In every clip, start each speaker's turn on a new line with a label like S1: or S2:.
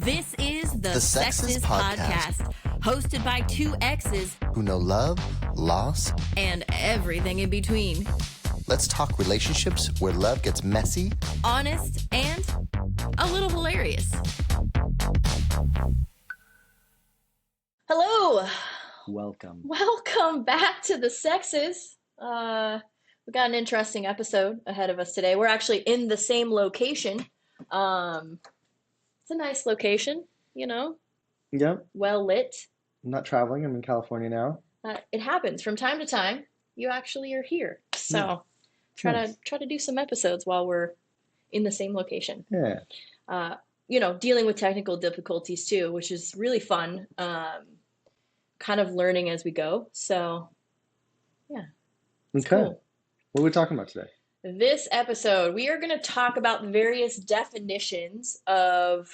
S1: This is the
S2: Sexist
S1: Sexist Podcast, hosted by two exes
S2: who know love, loss,
S1: and everything in between.
S2: Let's talk relationships where love gets messy,
S1: Honest, and a little hilarious. Hello.
S3: Welcome.
S1: Welcome back to the Sexes. We've got an interesting episode ahead of us today. We're actually in the same location. It's a nice location, you know,
S3: Yep.
S1: well lit.
S3: I'm not traveling. I'm in California now.
S1: It happens from time to time. You actually are here. So
S3: Nice.
S1: try to do some episodes while we're in the same location.
S3: Yeah.
S1: Dealing with technical difficulties too, which is really fun. Kind of learning as we go. So yeah. It's
S3: Okay.
S1: cool.
S3: What are we talking about today?
S1: This episode, we are going to talk about various definitions of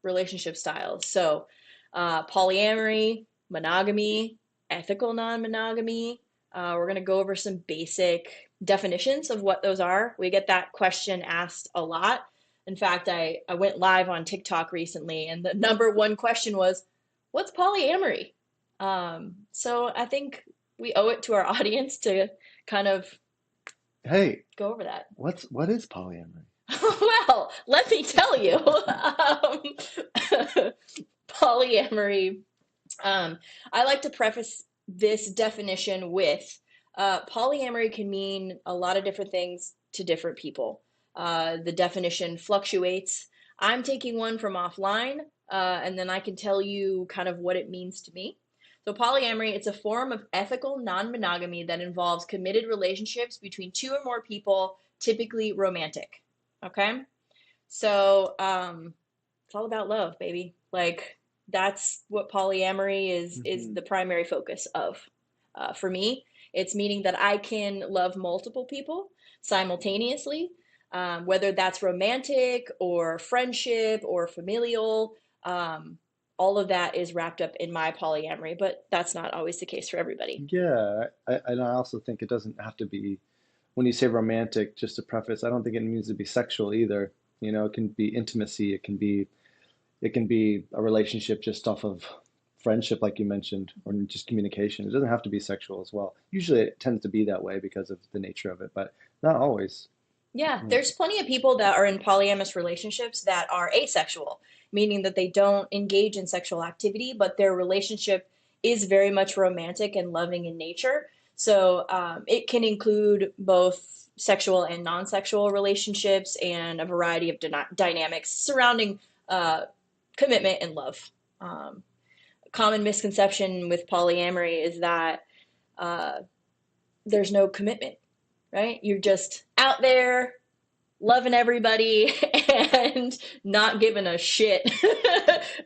S1: relationship styles. So, polyamory, monogamy, ethical non-monogamy. We're going to go over some basic definitions of what those are. We get that question asked a lot. In fact, I went live on TikTok recently, and the number one question was, what's polyamory? So I think we owe it to our audience to kind of
S3: Hey,
S1: go over that.
S3: what is polyamory?
S1: Well, let me tell you. Polyamory. I like to preface this definition with polyamory can mean a lot of different things to different people. The definition fluctuates. I'm taking one from offline, and then I can tell you kind of what it means to me. So polyamory, it's a form of ethical non-monogamy that involves committed relationships between two or more people, typically romantic. Okay? So it's all about love, baby. Like that's what polyamory is the primary focus of. For me, it's meaning that I can love multiple people simultaneously, whether that's romantic or friendship or familial. All of that is wrapped up in my polyamory, but that's not always the case for everybody.
S3: Yeah, and I also think it doesn't have to be, when you say romantic, just to preface, I don't think it means to be sexual either. You know, it can be intimacy, it can be a relationship just off of friendship, like you mentioned, or just communication. It doesn't have to be sexual as well. Usually it tends to be that way because of the nature of it, but not always.
S1: Yeah, there's plenty of people that are in polyamorous relationships that are asexual, meaning that they don't engage in sexual activity, but their relationship is very much romantic and loving in nature. So it can include both sexual and non-sexual relationships and a variety of dynamics surrounding commitment and love. Common misconception with polyamory is that there's no commitment, right? You're just out there loving everybody and not giving a shit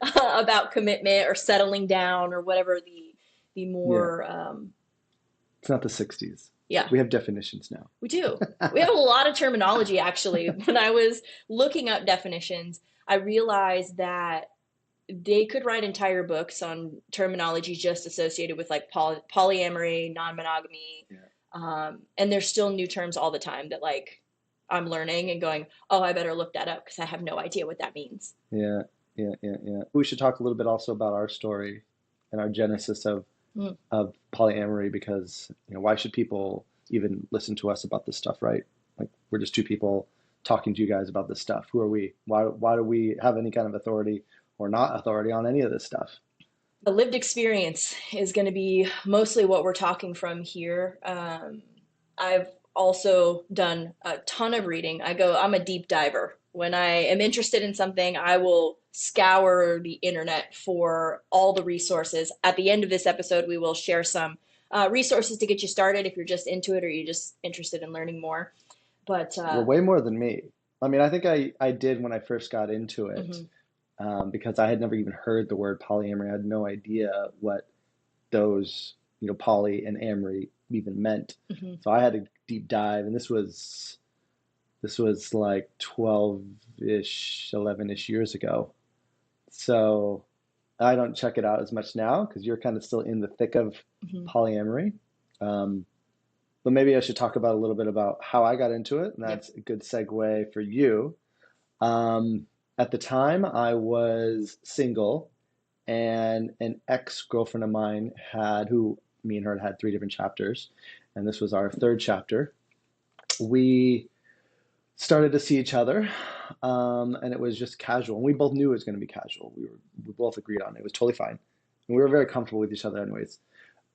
S1: about commitment or settling down or whatever the more
S3: It's not the 60s.
S1: Yeah.
S3: We have definitions now.
S1: We do. We have a lot of terminology, actually. When I was looking up definitions, I realized that they could write entire books on terminology just associated with like polyamory, non-monogamy.
S3: Yeah.
S1: And there's still new terms all the time that like I'm learning and going, oh, I better look that up because I have no idea what that means.
S3: Yeah. We should talk a little bit also about our story and our genesis of polyamory, because why should people even listen to us about this stuff, right? Like, we're just two people talking to you guys about this stuff. Who are we? Why do we have any kind of authority or not authority on any of this stuff?
S1: The lived experience is going to be mostly what we're talking from here. I've also done a ton of reading. I'm a deep diver. When I am interested in something, I will scour the internet for all the resources. At the end of this episode, we will share some resources to get you started if you're just into it or you're just interested in learning more. But
S3: well, way more than me. I mean, I think I did when I first got into it, because I had never even heard the word polyamory. I had no idea what those, poly and amory even meant. So I had a deep dive, and this was like 12-ish, 11-ish years ago. So I don't check it out as much now because you're kind of still in the thick of polyamory. But maybe I should talk about a little bit about how I got into it, and that's a good segue for you. At the time, I was single, and an ex-girlfriend of mine had, who me and her had 3 different chapters, and this was our third chapter. We started to see each other, and it was just casual. And we both knew it was going to be casual. We both agreed on it. It was totally fine, and we were very comfortable with each other, anyways.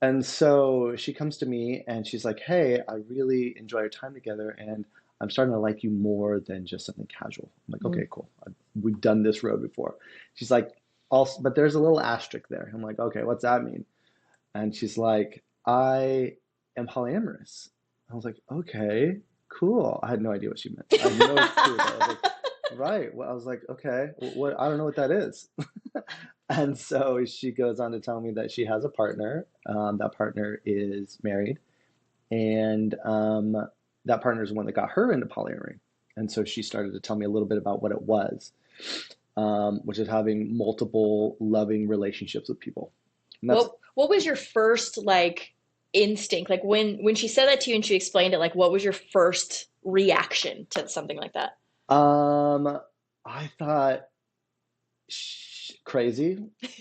S3: And so she comes to me and she's like, "Hey, I really enjoy our time together, and I'm starting to like you more than just something casual." I'm like,
S1: Mm.
S3: "Okay, cool. We've done this road before." She's like, "Also, but there's a little asterisk there." I'm like, "Okay, what's that mean?" And she's like, "I am polyamorous." I was like, "Okay, cool." I had no idea what she meant. I had no clue what that. I was like, "Right." Well, I was like, "Okay, what? I don't know what that is." And so she goes on to tell me that she has a partner. That partner is married, and that partner is the one that got her into polyamory. And so she started to tell me a little bit about what it was, which is having multiple loving relationships with people. And that's
S1: What was your first like instinct? Like when she said that to you and she explained it, like what was your first reaction to something like that?
S3: um, I thought crazy,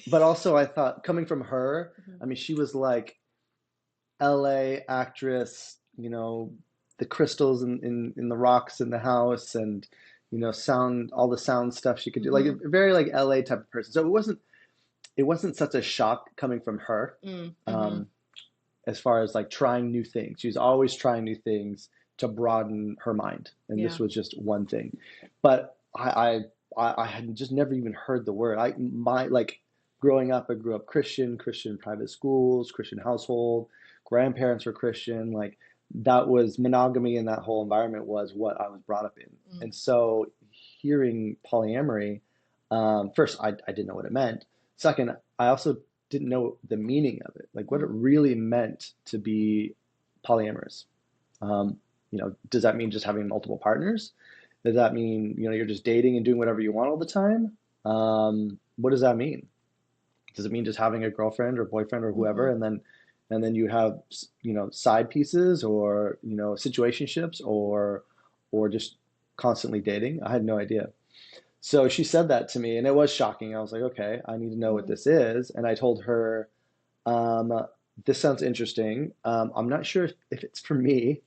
S3: but also I thought coming from her,
S1: Mhm.
S3: I mean, she was like LA actress, the crystals in the rocks in the house, and sound, all the sound stuff she could do, like a
S1: Mhm.
S3: very like LA type of person. So it wasn't such a shock coming from her,
S1: Mm. Mhm.
S3: um, as far as like trying new things. She's always trying new things to broaden her mind, and this
S1: Yeah.
S3: was just one thing. But I had just never even heard the word. Growing up, I grew up Christian private schools, Christian household. Grandparents were Christian. Like that was monogamy, and that whole environment was what I was brought up in.
S1: Mm.
S3: And so hearing polyamory, first I didn't know what it meant. Second, I also didn't know the meaning of it, like what it
S1: Mm.
S3: really meant to be polyamorous. Does that mean just having multiple partners? Does that mean, you're just dating and doing whatever you want all the time? What does that mean? Does it mean just having a girlfriend or boyfriend or whoever,
S1: Mhm.
S3: and then you have, side pieces, or, situationships, or just constantly dating? I had no idea. So she said that to me, and it was shocking. I was like, okay, I need to know what
S1: Mm.
S3: this is. And I told her, um, this sounds interesting. I'm not sure if it's for me,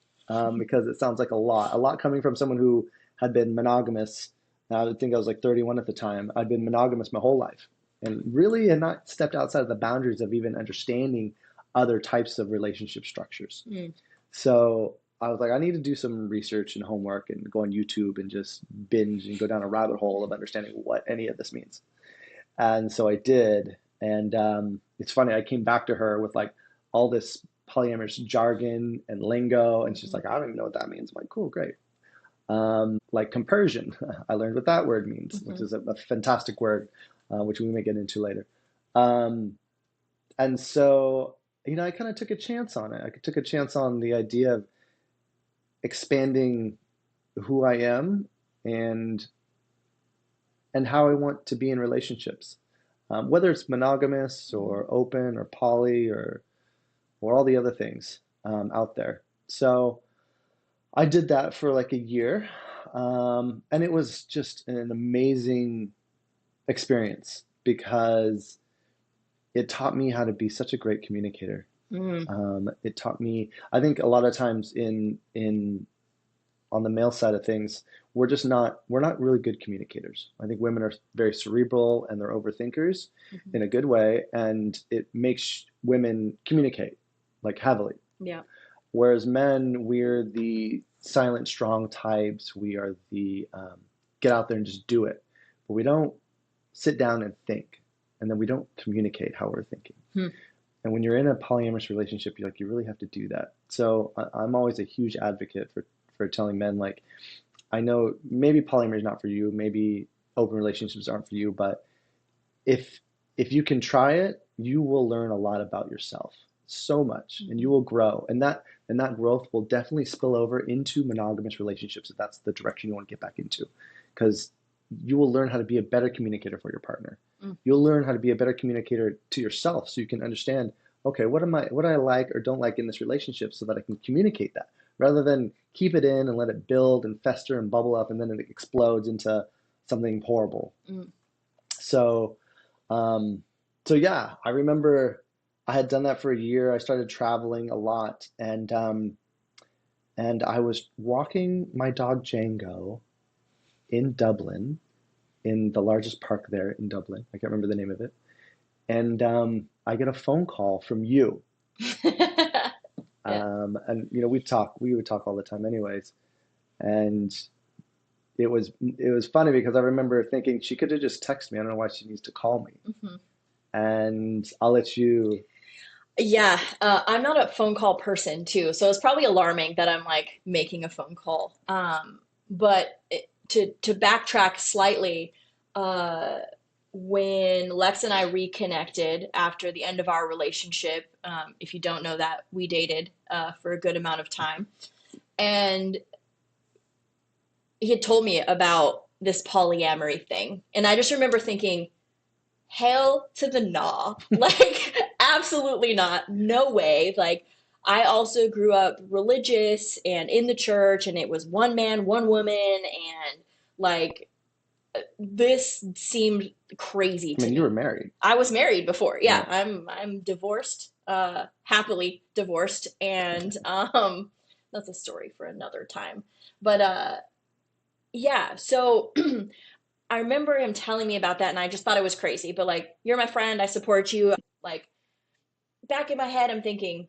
S3: because it sounds like a lot coming from someone who had been monogamous. I would think I was like 31 at the time. I'd been monogamous my whole life, and really had not stepped outside of the boundaries of even understanding other types of relationship structures.
S1: Mm.
S3: So I was like, I need to do some research and homework and go on YouTube and just binge and go down a rabbit hole of understanding what any of this means. And so I did. And it's funny, I came back to her with like all this polyamorous jargon and lingo. And she's
S1: Mhm.
S3: like, I don't even know what that means. I'm like, cool, great. Like compersion, I learned what that word means, which
S1: Mhm.
S3: is a fantastic word, which we may get into later. Um, and so, I kind of took a chance on it. I took a chance on the idea of expanding who I am, and how I want to be in relationships, whether it's monogamous
S1: Mhm.
S3: or open or poly, or all the other things out there. So I did that for like a year, and it was just an amazing experience because it taught me how to be such a great communicator.
S1: Mm.
S3: It taught me, I think, a lot of times in on the male side of things, we're not really good communicators. I think women are very cerebral and they're overthinkers
S1: Mhm.
S3: in a good way, and it makes women communicate like heavily.
S1: Yeah.
S3: Whereas men, we're the silent, strong types. We are the get out there and just do it, but we don't sit down and think, and then we don't communicate how we're thinking.
S1: Hmm.
S3: And when you're in a polyamorous relationship, you really have to do that. So I'm always a huge advocate for telling men, like, I know maybe polyamory is not for you, maybe open relationships aren't for you, but if if you can try it, you will learn a lot about yourself, so much, and you
S1: Mhm.
S3: will grow. And that growth will definitely spill over into monogamous relationships if that's the direction you want to get back into, because you will learn how to be a better communicator for your partner.
S1: Mm.
S3: You'll learn how to be a better communicator to yourself, so you can understand, okay, what do I like or don't like in this relationship, so that I can communicate that rather than keep it in and let it build and fester and bubble up, and then it explodes into something horrible.
S1: Mm.
S3: So, um, so yeah, I remember I had done that for a year. I started traveling a lot, and I was walking my dog Django in Dublin, in the largest park there in Dublin. I can't remember the name of it. And I get a phone call from you.
S1: Yeah.
S3: And we would talk all the time anyways. And it was funny because I remember thinking she could have just texted me. I don't know why she needs to call me.
S1: Mhm.
S3: And I'll let you.
S1: Yeah, I'm not a phone call person too, so it's probably alarming that I'm like making a phone call. To backtrack slightly, uh, when Lex and I reconnected after the end of our relationship, if you don't know that, we dated for a good amount of time, and he had told me about this polyamory thing, and I just remember thinking, hell to the nah. Like, absolutely not. No way. Like, I also grew up religious and in the church, and it was one man, one woman, and like, this seemed crazy
S3: I
S1: to
S3: mean, you were
S1: me.
S3: married.
S1: I was married before. Yeah,
S3: Yeah.
S1: I'm divorced, happily divorced, and that's a story for another time. But yeah, so I remember him telling me about that, and I just thought it was crazy. But like, you're my friend, I support you. Like, back in my head, I'm thinking,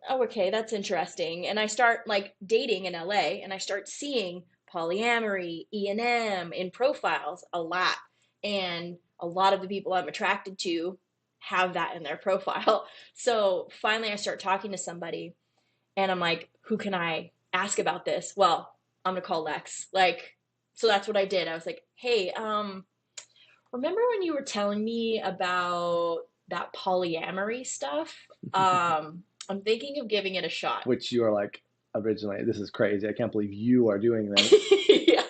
S1: oh, okay, that's interesting. And I start like dating in LA, and I start seeing polyamory, E&M in profiles a lot, and a lot of the people I'm attracted to have that in their profile. So finally, I start talking to somebody, and I'm like, who can I ask about this? Well, I'm gonna call Lex. Like, so that's what I did. I was like, hey, remember when you were telling me about that polyamory stuff? I'm thinking of giving it a shot.
S3: Which you are like, originally, this is crazy. I can't believe you are doing this.
S1: Yeah.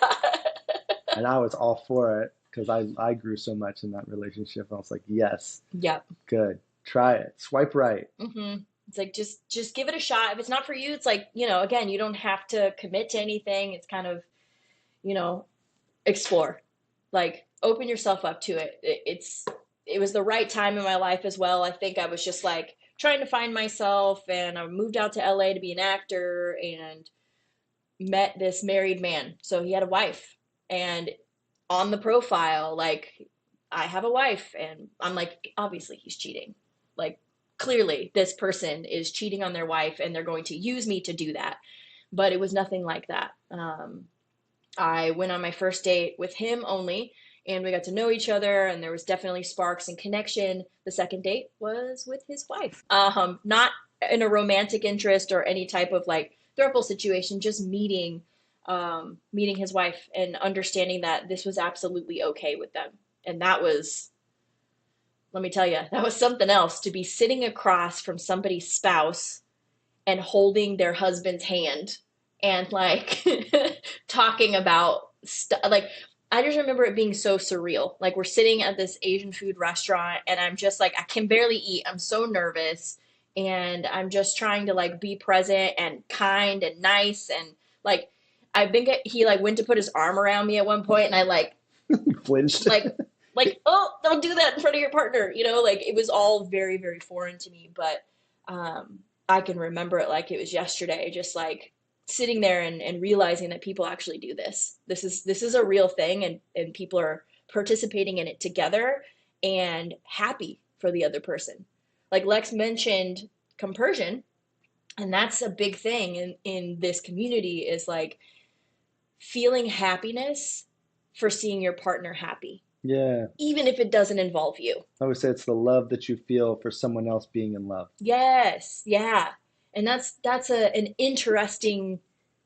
S3: And I was all for it because I grew so much in that relationship. I was like, yes,
S1: Yep.
S3: good. Try it. Swipe right.
S1: Mm-hmm. It's like, just give it a shot. If it's not for you, it's like, again, you don't have to commit to anything. It's kind of, you know, explore. Like, open yourself up to it. It was the right time in my life as well. I think I was just like trying to find myself, and I moved out to LA to be an actor and met this married man. So he had a wife, and on the profile, like, I have a wife, and I'm like, obviously he's cheating. Like, clearly this person is cheating on their wife, and they're going to use me to do that. But it was nothing like that. I went on my first date with him only, and we got to know each other, and there was definitely sparks and connection. The second date was with his wife. Not in a romantic interest or any type of like throuple situation, just meeting his wife and understanding that this was absolutely okay with them. And that was, let me tell you, that was something else, to be sitting across from somebody's spouse and holding their husband's hand and like talking about stuff. Like, I just remember it being so surreal. Like, we're sitting at this Asian food restaurant, and I'm just like, I can barely eat. I'm so nervous, and I'm just trying to like be present and kind and nice, and like, he like went to put his arm around me at one point, and I
S3: Flinched.
S1: like oh, don't do that in front of your partner. Like, it was all very, very foreign to me. But I can remember it like it was yesterday, just like sitting there and realizing that people actually do this. This is a real thing, and people are participating in it together and happy for the other person. Like Lex mentioned, compersion, and that's a big thing in this community, is like feeling happiness for seeing your partner happy,
S3: Yeah.
S1: even if it doesn't involve you.
S3: I would say it's the love that you feel for someone else being in love.
S1: Yes, yeah. And that's an interesting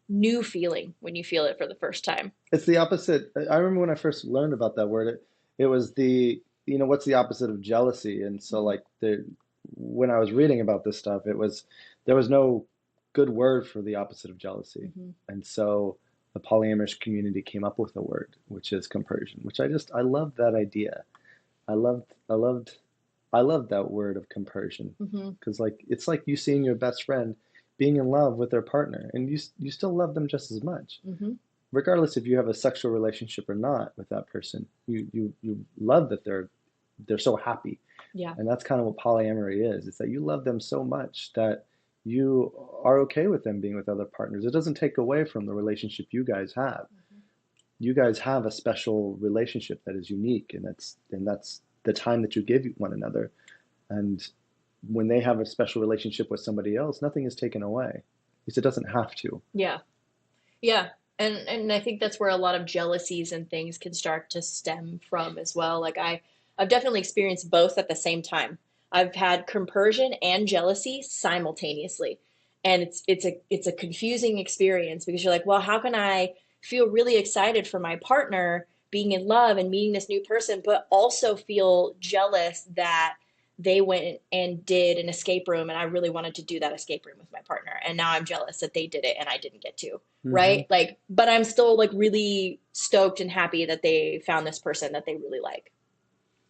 S1: new feeling when you feel it for the first time.
S3: It's the opposite. I remember when I first learned about that word, it was what's the opposite of jealousy? And so
S1: Mm-hmm.
S3: like when I was reading about this stuff, there was no good word for the opposite of jealousy.
S1: Mm-hmm.
S3: And so the polyamorous community came up with a word, which is compersion, which I love that idea. I loved I loved I loved that word of compersion
S1: Mm-hmm.
S3: because like it's like you seeing your best friend being in love with their partner, and you still love them just as much.
S1: Mm-hmm.
S3: regardless if you have a sexual relationship or not with that person, you love that they're so happy.
S1: Yeah.
S3: And that's kind of what polyamory is. It's that you love them so much that you are okay with them being with other partners. It doesn't take away from the relationship you guys have. You guys have a special relationship that is unique, and that's the time that you give one another. And when they have a special relationship with somebody else, nothing is taken away. Because it doesn't have to.
S1: Yeah. Yeah. And I think that's where a lot of jealousies and things can start to stem from as well. I've definitely experienced both at the same time. I've had compersion and jealousy simultaneously. And it's a confusing experience because you're like, well, how can I feel really excited for my partner being in love and meeting this new person, but also feel jealous that they went and did an escape room and I really wanted to do that escape room with my partner. And now I'm jealous that they did it and I didn't get to,
S3: Hmm.
S1: right? Like, but I'm still like really stoked and happy that they found this person that they really like.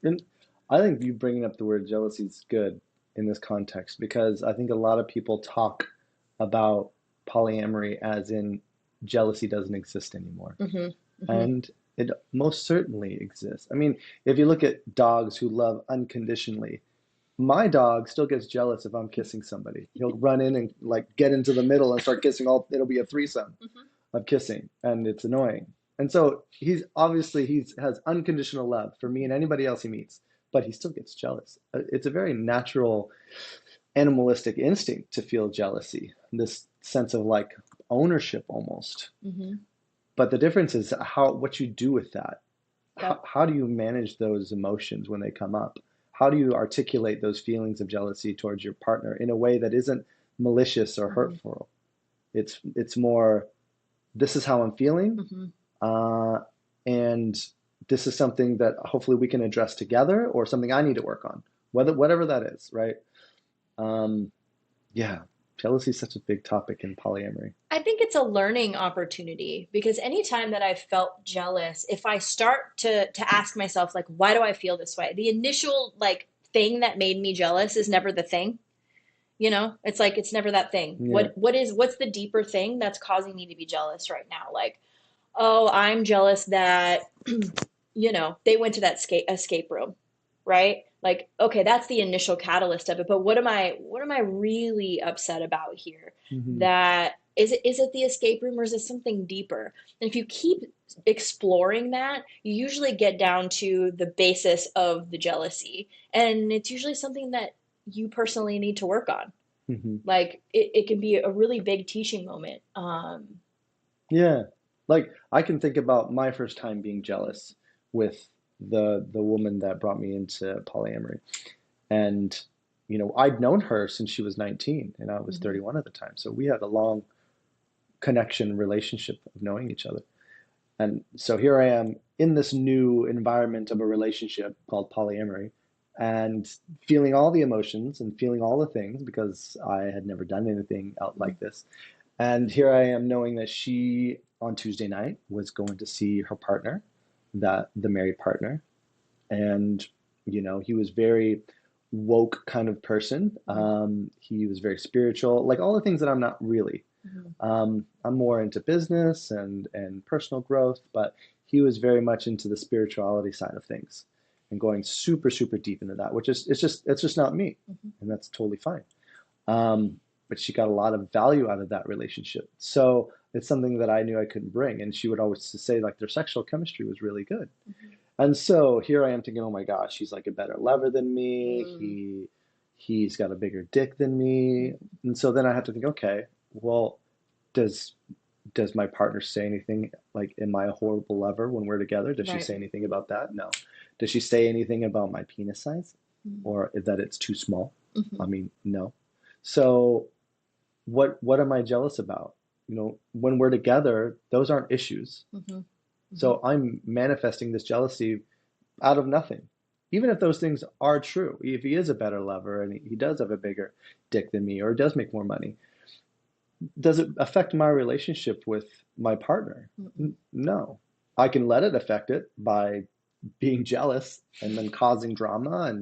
S3: And I think you bringing up the word jealousy is good in this context because I think a lot of people talk about polyamory as in jealousy doesn't exist anymore.
S1: Hmm. Hmm.
S3: And it most certainly exists. I mean, if you look at dogs who love unconditionally, my dog still gets jealous if I'm kissing somebody. He'll run in and like get into the middle and start kissing it'll be a threesome
S1: Hmm.
S3: of kissing, and it's annoying. And so he's has unconditional love for me and anybody else he meets, but he still gets jealous. It's a very natural animalistic instinct to feel jealousy, this sense of like ownership almost.
S1: Hmm.
S3: But the difference is what you do with that.
S1: Yep.
S3: How do you manage those emotions when they come up? How do you articulate those feelings of jealousy towards your partner in a way that isn't malicious or
S1: Hmm.
S3: hurtful? It's more, this is how I'm feeling,
S1: Hmm.
S3: uh, and this is something that hopefully we can address together, or something I need to work on, whatever that is, right? Um, yeah, jealousy is such a big topic in polyamory.
S1: I think it's a learning opportunity because anytime that I've felt jealous, if I start to ask myself like, why do I feel this way? The initial like thing that made me jealous is never the thing. You know, it's like it's never that thing.
S3: Yeah.
S1: What's the deeper thing that's causing me to be jealous right now? Like, oh, I'm jealous that they went to that escape room, right? Like, okay, that's the initial catalyst of it, but what am I really upset about here?
S3: Hmm.
S1: That is it the escape room or is it something deeper? And if you keep exploring that, you usually get down to the basis of the jealousy, and it's usually something that you personally need to work on.
S3: Hmm.
S1: Like it can be a really big teaching moment.
S3: Yeah. Like I can think about my first time being jealous with the woman that brought me into polyamory. And I'd known her since she was 19 and I was
S1: Mhm.
S3: 31 at the time. So we had a long connection relationship of knowing each other. And so here I am in this new environment of a relationship called polyamory and feeling all the emotions and feeling all the things because I had never done anything out like this. And here I am knowing that she on Tuesday night was going to see her partner, that the married partner. And, he was very woke kind of person.
S1: Mhm.
S3: He was very spiritual, like all the things that I'm not really.
S1: Mhm.
S3: I'm more into business and personal growth, but he was very much into the spirituality side of things and going super, super deep into that, which is it's just not me.
S1: Mhm.
S3: And that's totally fine. But she got a lot of value out of that relationship. So it's something that I knew I couldn't bring. And she would always say like their sexual chemistry was really good.
S1: Mhm.
S3: And so here I am thinking, oh my gosh, he's like a better lover than me.
S1: Mm.
S3: He's got a bigger dick than me. And so then I have to think, okay, well, does does my partner say anything like, am I a horrible lover when we're together? Does she
S1: Right.
S3: say anything about that? No. Does she say anything about my penis size
S1: Mhm.
S3: or that it's too small? I
S1: Mhm.
S3: mean, no. So what am I jealous about? When we're together, those aren't issues.
S1: Mhm. Mhm.
S3: So I'm manifesting this jealousy out of nothing. Even if those things are true, if he is a better lover and he does have a bigger dick than me or does make more money, does it affect my relationship with my partner?
S1: Mhm.
S3: No. I can let it affect it by being jealous and then causing drama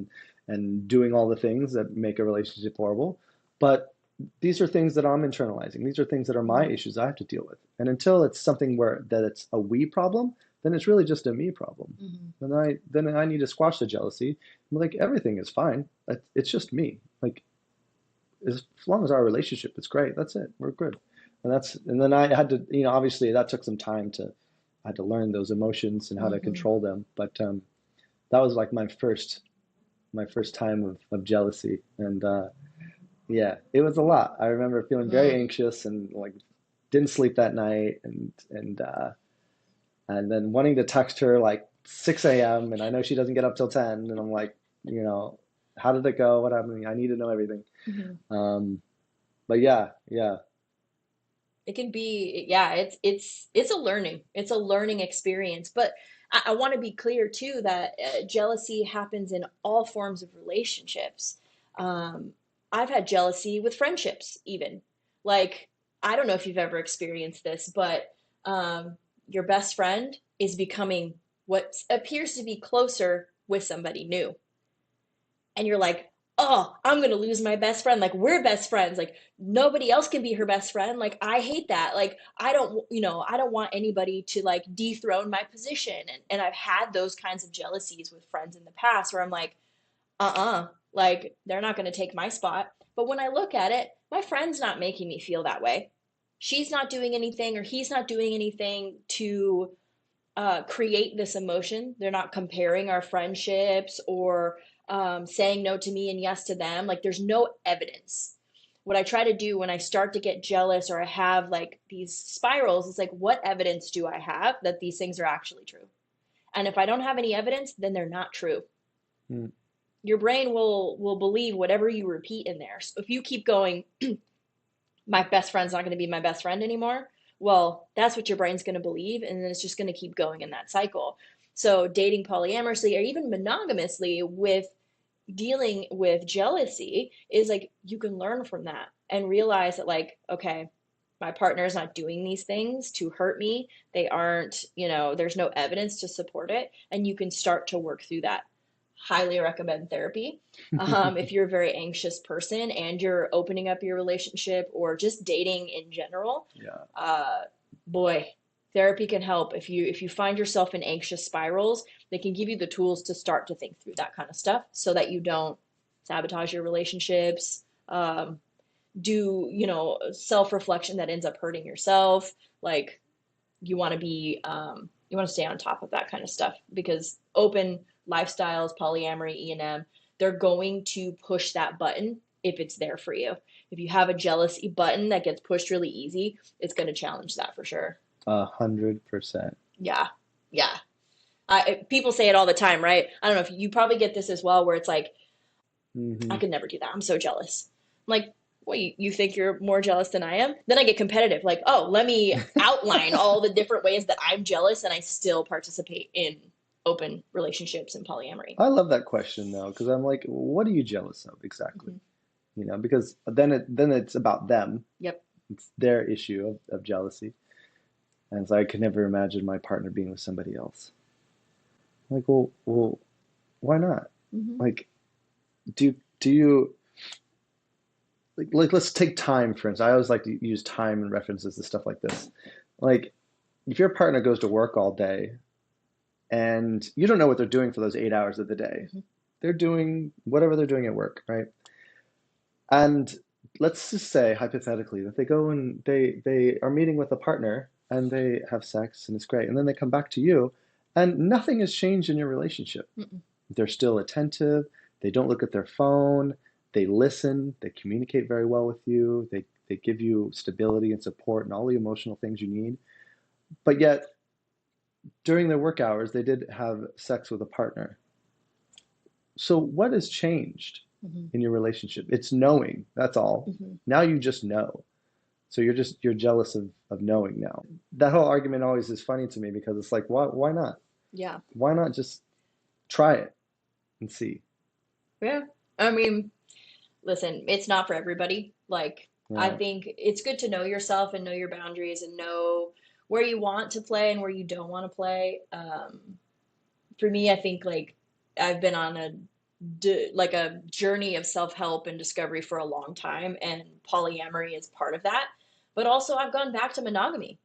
S3: and doing all the things that make a relationship horrible. But these are things that I'm internalizing. These are things that are my issues I have to deal with. And until it's something where that it's a we problem, then it's really just a me problem.
S1: Mm-hmm.
S3: And then I need to squash the jealousy. I'm like, everything is fine. It's just me. Like, as long as our relationship is great, that's it. We're good. And then I had to, obviously that took some time I had to learn those emotions and how to
S1: Mm-hmm.
S3: control them. But that was like my first time of jealousy. And yeah, it was a lot. I remember feeling very
S1: Mm.
S3: anxious and like didn't sleep that night and then wanting to text her like 6 a.m. and I know she doesn't get up till 10 and I'm like, how did it go? What happened? I need to know everything.
S1: Mm-hmm.
S3: Um, but yeah.
S1: It can be, yeah, it's a learning experience. But I want to be clear too that jealousy happens in all forms of relationships. Um, I've had jealousy with friendships, even. Like, I don't know if you've ever experienced this, but um, your best friend is becoming what appears to be closer with somebody new, and you're like, oh, I'm gonna lose my best friend. Like, we're best friends. Like, nobody else can be her best friend. Like, I hate that. Like, I don't want anybody to like dethrone my position. And I've had those kinds of jealousies with friends in the past where I'm like, like they're not gonna take my spot. But when I look at it, my friend's not making me feel that way. She's not doing anything, or he's not doing anything to create this emotion. They're not comparing our friendships or saying no to me and yes to them. Like, there's no evidence. What I try to do when I start to get jealous or I have like these spirals is like, what evidence do I have that these things are actually true? And if I don't have any evidence, then they're not true.
S3: Mm.
S1: Your brain will believe whatever you repeat in there. So if you keep going, my best friend's not going to be my best friend anymore, well, that's what your brain's going to believe, and then it's just going to keep going in that cycle. So dating polyamorously or even monogamously with dealing with jealousy is like, you can learn from that and realize that, like, okay, my partner is not doing these things to hurt me. They aren't, there's no evidence to support it, and you can start to work through that. Highly recommend therapy. If you're a very anxious person and you're opening up your relationship or just dating in general,
S3: Yeah.
S1: boy, therapy can help. If you find yourself in anxious spirals, they can give you the tools to start to think through that kind of stuff so that you don't sabotage your relationships, do self-reflection that ends up hurting yourself. Like, you want to stay on top of that kind of stuff, because open lifestyles, polyamory, E&M, they're going to push that button if it's there for you. If you have a jealousy button that gets pushed really easy, it's going to challenge that for sure.
S3: 100%.
S1: Yeah, yeah. People say it all the time, right? I don't know if you probably get this as well, where it's like, I
S3: Hmm.
S1: could never do that. I'm so jealous. I'm like, well, you think you're more jealous than I am? Then I get competitive. Like, oh, let me outline all the different ways that I'm jealous and I still participate in open relationships and polyamory.
S3: I love that question though, because I'm like, what are you jealous of exactly?
S1: Mm-hmm.
S3: Because then it's about them.
S1: Yep.
S3: It's their issue of jealousy. And so I could never imagine my partner being with somebody else. I'm like, well, why not?
S1: Mm-hmm.
S3: Like, do you like let's take time for instance. I always like to use time and references to stuff like this. Like, if your partner goes to work all day and you don't know what they're doing for those 8 hours of the day,
S1: Mm-hmm.
S3: they're doing whatever they're doing at work, right? And let's just say hypothetically that they go and they are meeting with a partner and they have sex and it's great, and then they come back to you and nothing has changed in your relationship.
S1: Mm-mm.
S3: They're still attentive. They don't look at their phone. They listen. They communicate very well with you. They give you stability and support and all the emotional things you need. But yet, during their work hours, they did have sex with a partner. So what has changed
S1: Mm-hmm.
S3: in your relationship? It's knowing. That's all.
S1: Mm-hmm.
S3: Now you just know. So you're jealous of knowing now. That whole argument always is funny to me because it's like, why not?
S1: Yeah.
S3: Why not just try it and see?
S1: Yeah. I mean, listen, it's not for everybody. Like, I
S3: Yeah.
S1: think it's good to know yourself and know your boundaries and know where you want to play and where you don't want to play. For me, I think like I've been on a like a journey of self-help and discovery for a long time, and polyamory is part of that. But also I've gone back to monogamy.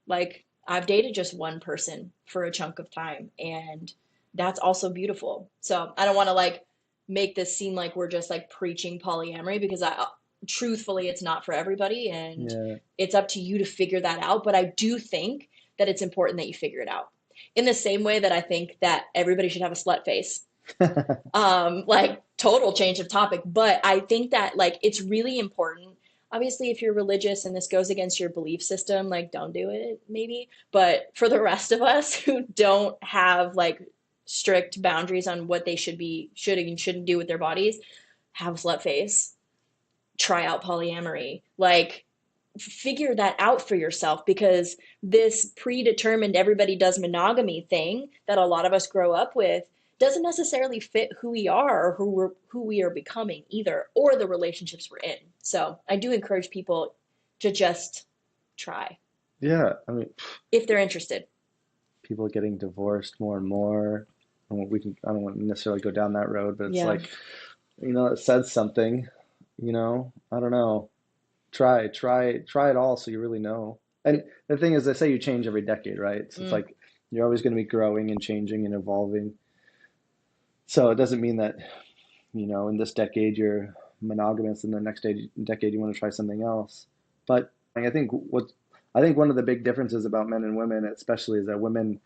S1: Like I've dated just one person for a chunk of time, and that's also beautiful. So I don't want to like make this seem like we're just like preaching polyamory, because I truthfully it's not for everybody, and
S3: Yeah.
S1: it's up to you to figure that out. But I do think that it's important that you figure it out. In the same way that I think that everybody should have a slut face. Like total change of topic, but I think that like it's really important. Obviously, if you're religious and this goes against your belief system, like don't do it, maybe. But for the rest of us who don't have like strict boundaries on what they should and shouldn't do with their bodies, have a slut face, try out polyamory. Like figure that out for yourself, because this predetermined everybody does monogamy thing that a lot of us grow up with doesn't necessarily fit who we are or who we are becoming either, or the relationships we're in. So I do encourage people to just try
S3: Yeah, I mean,
S1: if they're interested.
S3: people getting divorced more and more. And I don't want to necessarily go down that road, but it's
S1: Yeah.
S3: like, it says something, I don't know. Try it all so you really know. And the thing is, they say you change every decade, right? So it's
S1: Mm,
S3: like you're always going to be growing and changing and evolving. So it doesn't mean that, in this decade you're monogamous and the next decade you want to try something else. But I think one of the big differences about men and women, especially, is that women,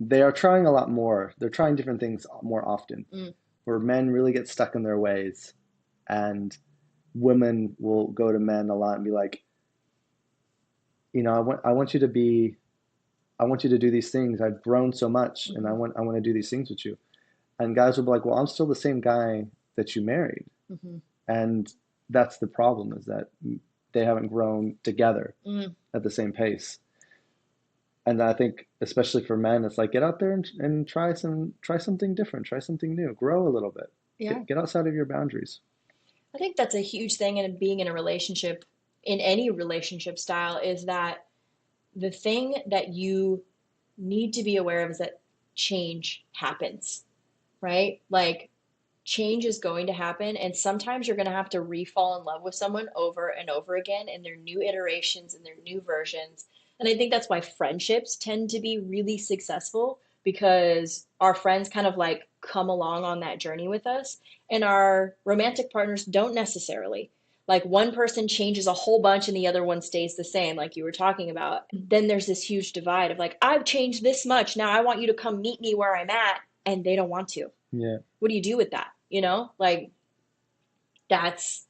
S3: they are trying a lot more. They're trying different things more often,
S1: mm,
S3: where men really get stuck in their ways, and women will go to men a lot and be like, I want you to do these things. I've grown so much, and
S1: mhm,
S3: I want to do these things with you. And guys will be like, well, I'm still the same guy that you married.
S1: mhm,
S3: And that's the problem, is that they haven't grown together
S1: mm.
S3: at the same pace. And I think, especially for men, it's like, get out there and try something different, try something new, grow a little bit,
S1: Yeah.
S3: get outside of your boundaries.
S1: I think that's a huge thing in being in a relationship, in any relationship style, is that the thing that you need to be aware of is that change happens, right? Like change is going to happen, and sometimes you're going to have to re-fall in love with someone over and over again in their new iterations and their new versions. And I think that's why friendships tend to be really successful, because our friends kind of like come along on that journey with us, and our romantic partners don't necessarily. Like one person changes a whole bunch and the other one stays the same, like you were talking about. Then there's this huge divide of like, I've changed this much. Now I want you to come meet me where I'm at. And they don't want to.
S3: Yeah.
S1: What do you do with that? Like that's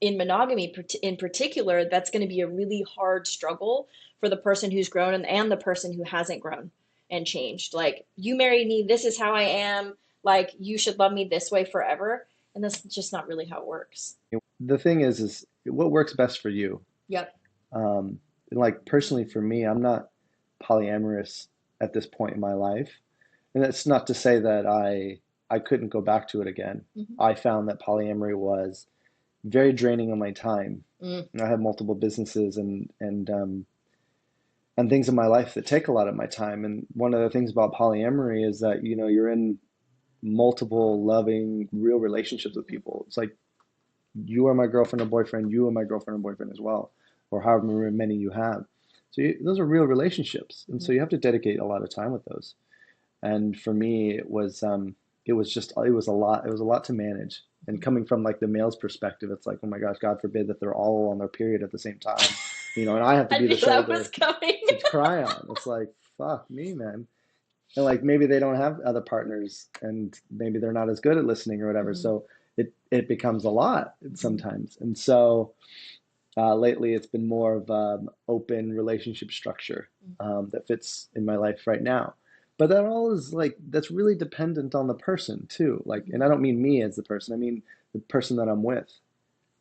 S1: in monogamy in particular, that's going to be a really hard struggle for the person who's grown and the person who hasn't grown and changed. Like, you married me, this is how I am. Like, you should love me this way forever. And that's just not really how it works.
S3: The thing is what works best for you.
S1: Yep.
S3: And like personally for me, I'm not polyamorous at this point in my life. And that's not to say that I couldn't go back to it again.
S1: Mm-hmm.
S3: I found that polyamory was very draining on my time.
S1: Mm,
S3: And I have multiple businesses and things in my life that take a lot of my time. And one of the things about polyamory is that, you're in multiple loving, real relationships with people. It's like you are my girlfriend or boyfriend, you are my girlfriend or boyfriend as well, or however many you have. So those are real relationships, and so
S1: mm,
S3: you have to dedicate a lot of time with those. And for me, it was a lot. It was a lot to manage. And
S1: mm.
S3: coming from like the male's perspective, it's like, oh my gosh, God forbid that they're all on their period at the same time, and I have to
S1: I
S3: be the
S1: knew that was
S3: shoulder
S1: coming.
S3: to cry on. It's like, fuck me, man. And like maybe they don't have other partners, and maybe they're not as good at listening or whatever.
S1: Mm-hmm.
S3: So it becomes a lot
S1: Mm-hmm.
S3: sometimes. And so lately, it's been more of open relationship structure that fits in my life right now. But that all is like that's really dependent on the person too. Like,
S1: Mm-hmm.
S3: and I don't mean me as the person. I mean the person that I'm with,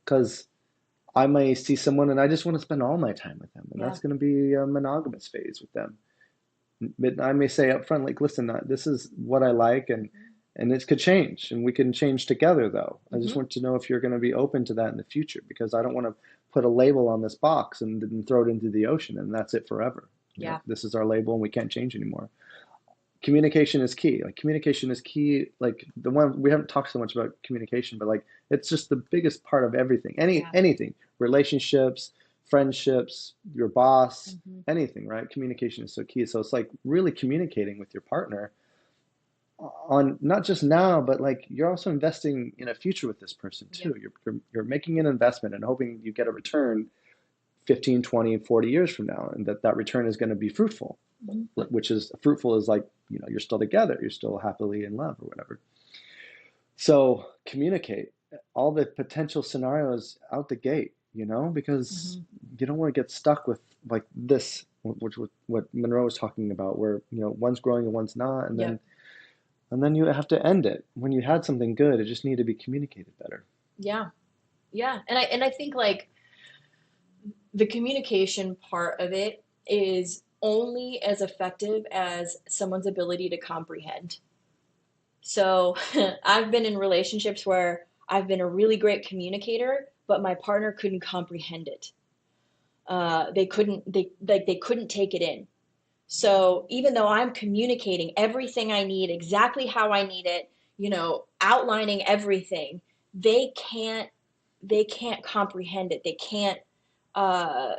S3: because I may see someone and I just want to spend all my time with them, and
S1: Yeah.
S3: that's going to be a monogamous phase with them. But I may say up front, like, listen, this is what I like, and it could change, and we can change together, though. I just
S1: Mm-hmm.
S3: want to know if you're going to be open to that in the future, because I don't want to put a label on this box and throw it into the ocean, and that's it forever.
S1: Yeah.
S3: This is our label, and we can't change anymore. communication is key. Like communication is key. Like the one we haven't talked so much about communication, but like it's just the biggest part of everything.
S1: Yeah.
S3: Anything, relationships, friendships, your boss,
S1: Mm-hmm.
S3: anything, right? Communication is so key. So it's like really communicating with your partner on not just now, but like you're also investing in a future with this person
S1: Yep.
S3: too. You're making an investment and hoping you get a return 15, 20, 40 years from now, and that return is going to be fruitful,
S1: Mm-hmm.
S3: which is fruitful is like, you're still together, you're still happily in love or whatever. So communicate all the potential scenarios out the gate, because
S1: Mm-hmm.
S3: you don't want to get stuck with like this, which what Monroe was talking about, where, one's growing and one's not, and then
S1: Yep.
S3: you have to end it. When you had something good, it just needed to be communicated better.
S1: Yeah. Yeah. And I think like the communication part of it is only as effective as someone's ability to comprehend. So I've been in relationships where I've been a really great communicator, but my partner couldn't comprehend it. They couldn't take it in. So even though I'm communicating everything I need, exactly how I need it, outlining everything, they can't they can't comprehend it. Uh,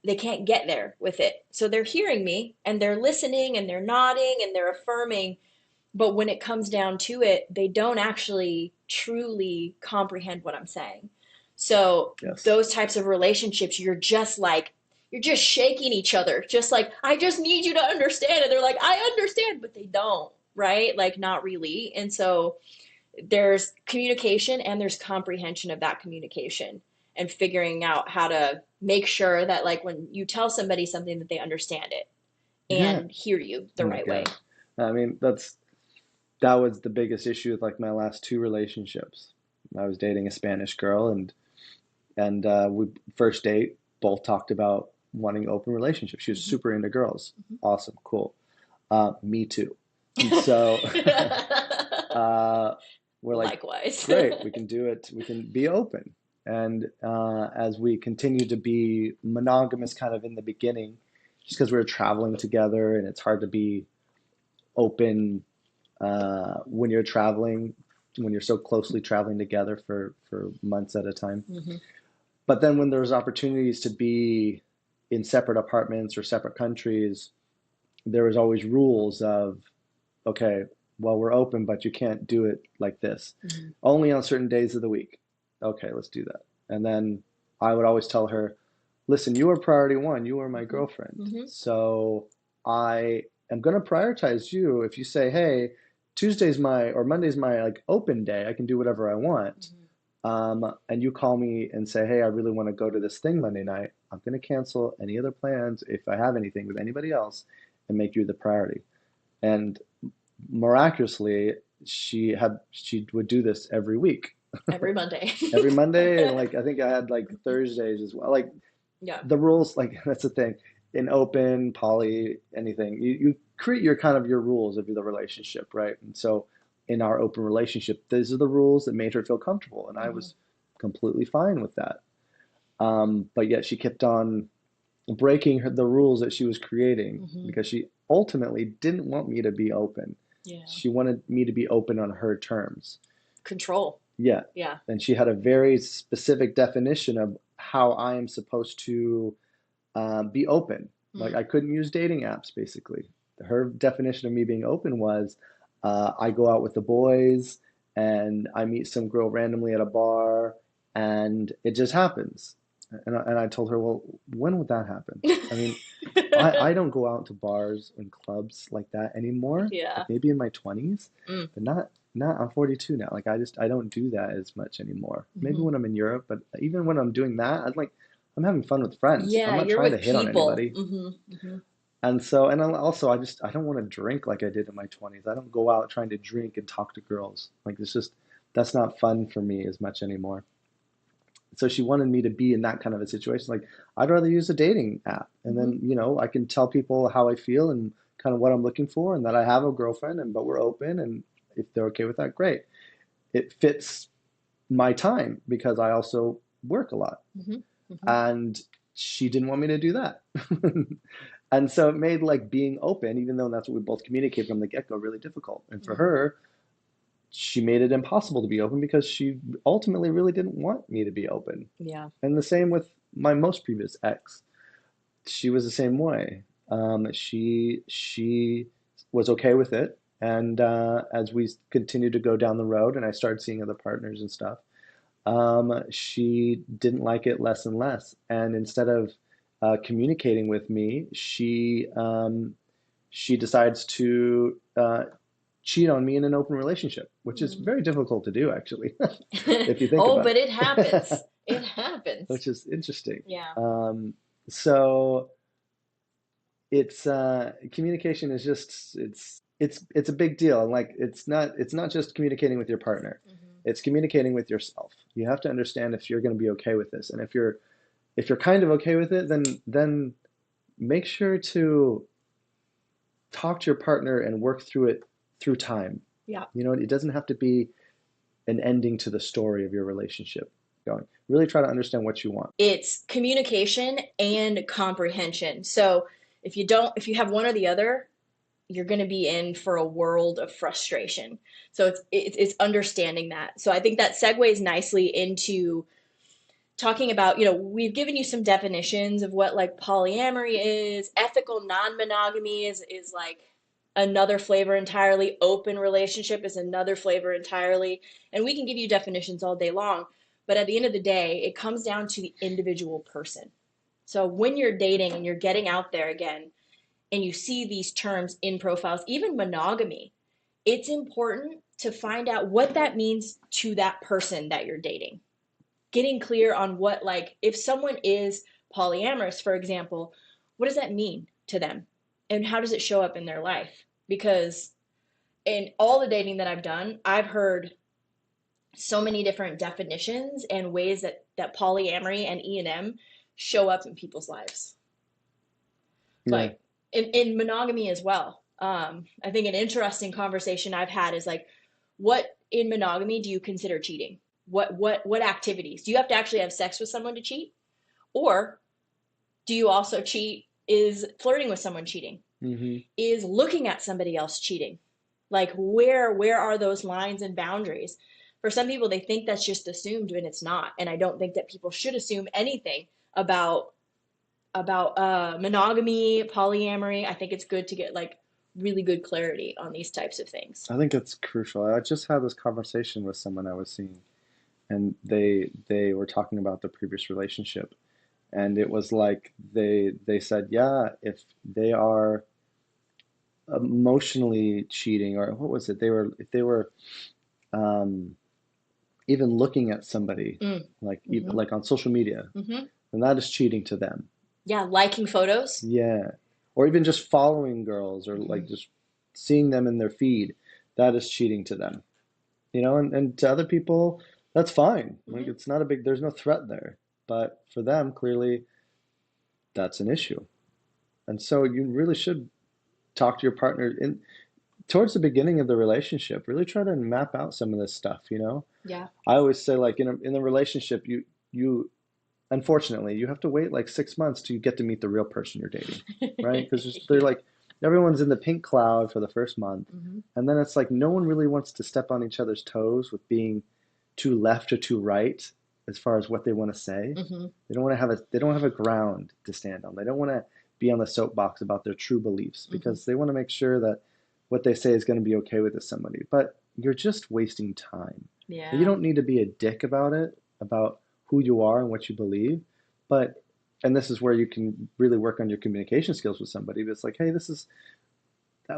S1: they can't get there with it. So they're hearing me and they're listening and they're nodding and they're affirming, but when it comes down to it, they don't actually truly comprehend what I'm saying. So
S3: Yes.
S1: those types of relationships, you're just shaking each other, just like, I just need you to understand. And they're like, I understand, but they don't, right? Like, not really. And so there's communication and there's comprehension of that communication and figuring out how to make sure that, like, when you tell somebody something, that they understand it
S3: Yeah.
S1: and hear you the
S3: Oh my
S1: right way.
S3: God. I mean, that was the biggest issue with like my last two relationships. I was dating a Spanish girl, and we first date both talked about wanting open relationships. She was
S1: Mm-hmm.
S3: super into girls.
S1: Mm-hmm.
S3: Awesome, cool. Me too. And so uh, we're like,
S1: Likewise.
S3: great, we can do it. We can be open. And as we continued to be monogamous, kind of in the beginning, just because we were traveling together, and it's hard to be open when you're traveling, when you're so closely traveling together for months at a time.
S1: Mm-hmm.
S3: But then when there's opportunities to be in separate apartments or separate countries, there was always rules of, okay, well, we're open, but you can't do it like this.
S1: Mm-hmm.
S3: Only on certain days of the week. Okay, let's do that. And then I would always tell her, listen, you are priority one. You are my
S1: Mm-hmm.
S3: girlfriend.
S1: Mm-hmm.
S3: So I am going to prioritize you. If you say, hey, Tuesday's my or Monday's my like open day, I can do whatever I want.
S1: Mm-hmm.
S3: And you call me and say, hey, I really want to go to this thing Monday night. I'm going to cancel any other plans if I have anything with anybody else and make you the priority. And miraculously, she would do this every week,
S1: Every Monday.
S3: every Monday, and like I think I had like Thursdays as well. Like
S1: Yeah.
S3: the rules, like that's the thing. In open, poly, anything, you create your kind of your rules of the relationship, right? And so in our open relationship, these are the rules that made her feel comfortable, and I
S1: Mm-hmm.
S3: was completely fine with that. But yet she kept on breaking the rules that she was creating
S1: Mm-hmm.
S3: because she ultimately didn't want me to be open.
S1: Yeah.
S3: She wanted me to be open on her terms.
S1: Control.
S3: Yeah.
S1: Yeah.
S3: And she had a very specific definition of how I am supposed to be open. Like
S1: Mm.
S3: I couldn't use dating apps, basically. Her definition of me being open was I go out with the boys and I meet some girl randomly at a bar and it just happens. And I told her, well, when would that happen? I mean, I don't go out to bars and clubs like that anymore.
S1: Yeah.
S3: Like maybe in my 20s,
S1: Mm.
S3: but not I'm 42 now. Like I don't do that as much anymore. Maybe
S1: Mm-hmm.
S3: when I'm in Europe, but even when I'm doing that, I'm having fun with friends. I'm
S1: Yeah,
S3: not
S1: you're
S3: trying to
S1: with
S3: hit on
S1: people.
S3: anybody.
S1: Mm-hmm. Mm-hmm.
S3: And so, and also, I don't want to drink like I did in my 20s. I don't go out trying to drink and talk to girls. Like it's just, that's not fun for me as much anymore. So she wanted me to be in that kind of a situation. Like I'd rather use a dating app, and
S1: Mm-hmm.
S3: then I can tell people how I feel and kind of what I'm looking for, and that I have a girlfriend, and but we're open, and if they're okay with that, great. It fits my time because I also work a lot,
S1: Mm-hmm. Mm-hmm.
S3: and she didn't want me to do that. And so it made like being open, even though that's what we both communicate from the get-go, really difficult. And for
S1: Mm-hmm.
S3: her, she made it impossible to be open because she ultimately really didn't want me to be open.
S1: Yeah.
S3: And the same with my most previous ex. She was the same way. She was okay with it, and as we continued to go down the road, and I started seeing other partners and stuff, she didn't like it less and less. And instead of communicating with me, she decides to cheat on me in an open relationship, which is
S1: Mm.
S3: very difficult to do, actually, if you think
S1: Oh,
S3: about
S1: but it
S3: it,
S1: happens. It happens.
S3: which is interesting.
S1: Yeah.
S3: Um, so it's communication is just it's a big deal. And like it's not just communicating with your partner.
S1: Hmm.
S3: It's communicating with yourself. You have to understand if you're going to be okay with this. And if you're kind of okay with it, then make sure to talk to your partner and work through it through time.
S1: Yeah.
S3: It doesn't have to be an ending to the story of your relationship going. Really try to understand what you want.
S1: It's communication and comprehension. So if you have one or the other, you're going to be in for a world of frustration. So it's understanding that. So I think that segues nicely into talking about, we've given you some definitions of what like polyamory is, ethical non-monogamy is like another flavor entirely, open relationship is another flavor entirely, and we can give you definitions all day long, but at the end of the day, it comes down to the individual person. So when you're dating and you're getting out there again and you see these terms in profiles, even monogamy, it's important to find out what that means to that person that you're dating, getting clear on what, like, if someone is polyamorous, for example, what does that mean to them and how does it show up in their life? Because in all the dating that I've done, I've heard so many different definitions and ways that polyamory and E&M show up in people's lives.
S3: Yeah.
S1: Like in monogamy as well. I think an interesting conversation I've had is like, what in monogamy do you consider cheating? What activities? Do you have to actually have sex with someone to cheat? Or do you also cheat? Is flirting with someone cheating?
S3: Hmm.
S1: Is looking at somebody else cheating? Like where are those lines and boundaries? For some people, they think that's just assumed, and it's not. And I don't think that people should assume anything about monogamy, polyamory. I think it's good to get like really good clarity on these types of things.
S3: I think that's crucial. I just had this conversation with someone I was seeing, and they were talking about the previous relationship, and it was like they said, yeah, if they are emotionally cheating, or what was it? If they were um, even looking at somebody
S1: Mm.
S3: like
S1: Mm-hmm.
S3: like on social media,
S1: Mm-hmm.
S3: then that is cheating to them.
S1: Yeah, liking photos.
S3: Yeah. Or even just following girls or
S1: Mm-hmm.
S3: like just seeing them in their feed, that is cheating to them. And to other people, that's fine. Like
S1: Mm-hmm.
S3: it's not a big, there's no threat there. But for them, clearly, that's an issue. And so you really should talk to your partner in towards the beginning of the relationship. Really try to map out some of this stuff.
S1: Yeah.
S3: I always say like in a relationship, you unfortunately, you have to wait like 6 months to get to meet the real person you're dating, right? Because they're
S1: Yeah.
S3: like everyone's in the pink cloud for the first month,
S1: Mm-hmm.
S3: and then it's like no one really wants to step on each other's toes with being too left or too right as far as what they want to say.
S1: Mm-hmm.
S3: They don't have a ground to stand on. They don't want to be on the soapbox about their true beliefs
S1: Mm-hmm.
S3: because they want to make sure that what they say is going to be okay with somebody. But you're just wasting time. You
S1: Yeah.
S3: don't need to be a dick about it, about who you are and what you believe. But and this is where you can really work on your communication skills with somebody. But it's like, hey, this is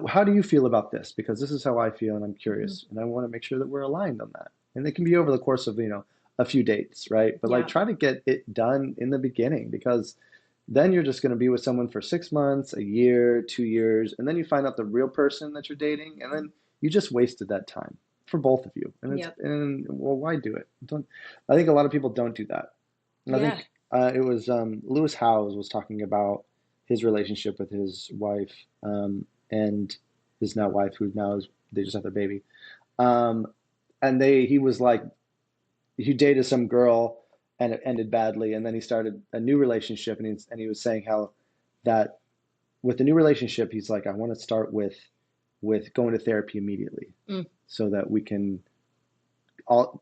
S3: how do you feel about this? Because this is how I feel, and I'm
S1: Mm-hmm.
S3: curious, and I want to make sure that we're aligned on that. And it can be over the course of a few dates, right? But like
S1: Yeah.
S3: try to get it done in the beginning because then you're just going to be with someone for 6 months, a year, 2 years, and then you find out the real person that you're dating, and then you just wasted that time for both of you. And
S1: Yep.
S3: well, why do it? Don't. I think a lot of people don't do that. And I
S1: Yeah.
S3: think it was Lewis Howes was talking about his relationship with his wife and his now wife, who now is they just had their baby. Um, and he was like he dated some girl and it ended badly, and then he started a new relationship, and he was saying how that with the new relationship, he's like, I want to start with going to therapy immediately
S1: Mm.
S3: so that we can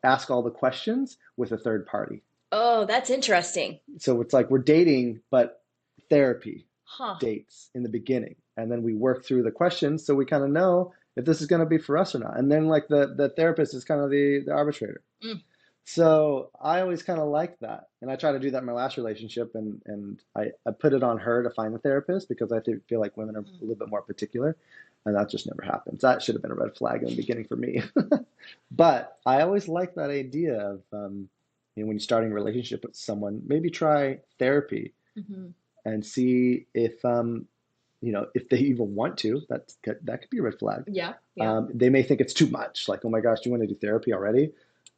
S3: ask all the questions with a third party.
S1: Oh, that's interesting.
S3: So it's like we're dating, but therapy
S1: Huh.
S3: dates in the beginning. And then we work through the questions so we kind of know if this is going to be for us or not. And then like the therapist is kind of the arbitrator.
S1: Mm.
S3: So I always kind of like that. And I try to do that in my last relationship. And I put it on her to find a therapist because I feel like women are a little bit more particular. And that just never happens. That should have been a red flag in the beginning for me. But I always like that idea of, when you're starting a relationship with someone, maybe try therapy
S1: Hmm.
S3: and see if they even want to. That could be a red flag.
S1: Yeah. Yeah.
S3: They may think it's too much. Like, oh my gosh, do you want to do therapy already?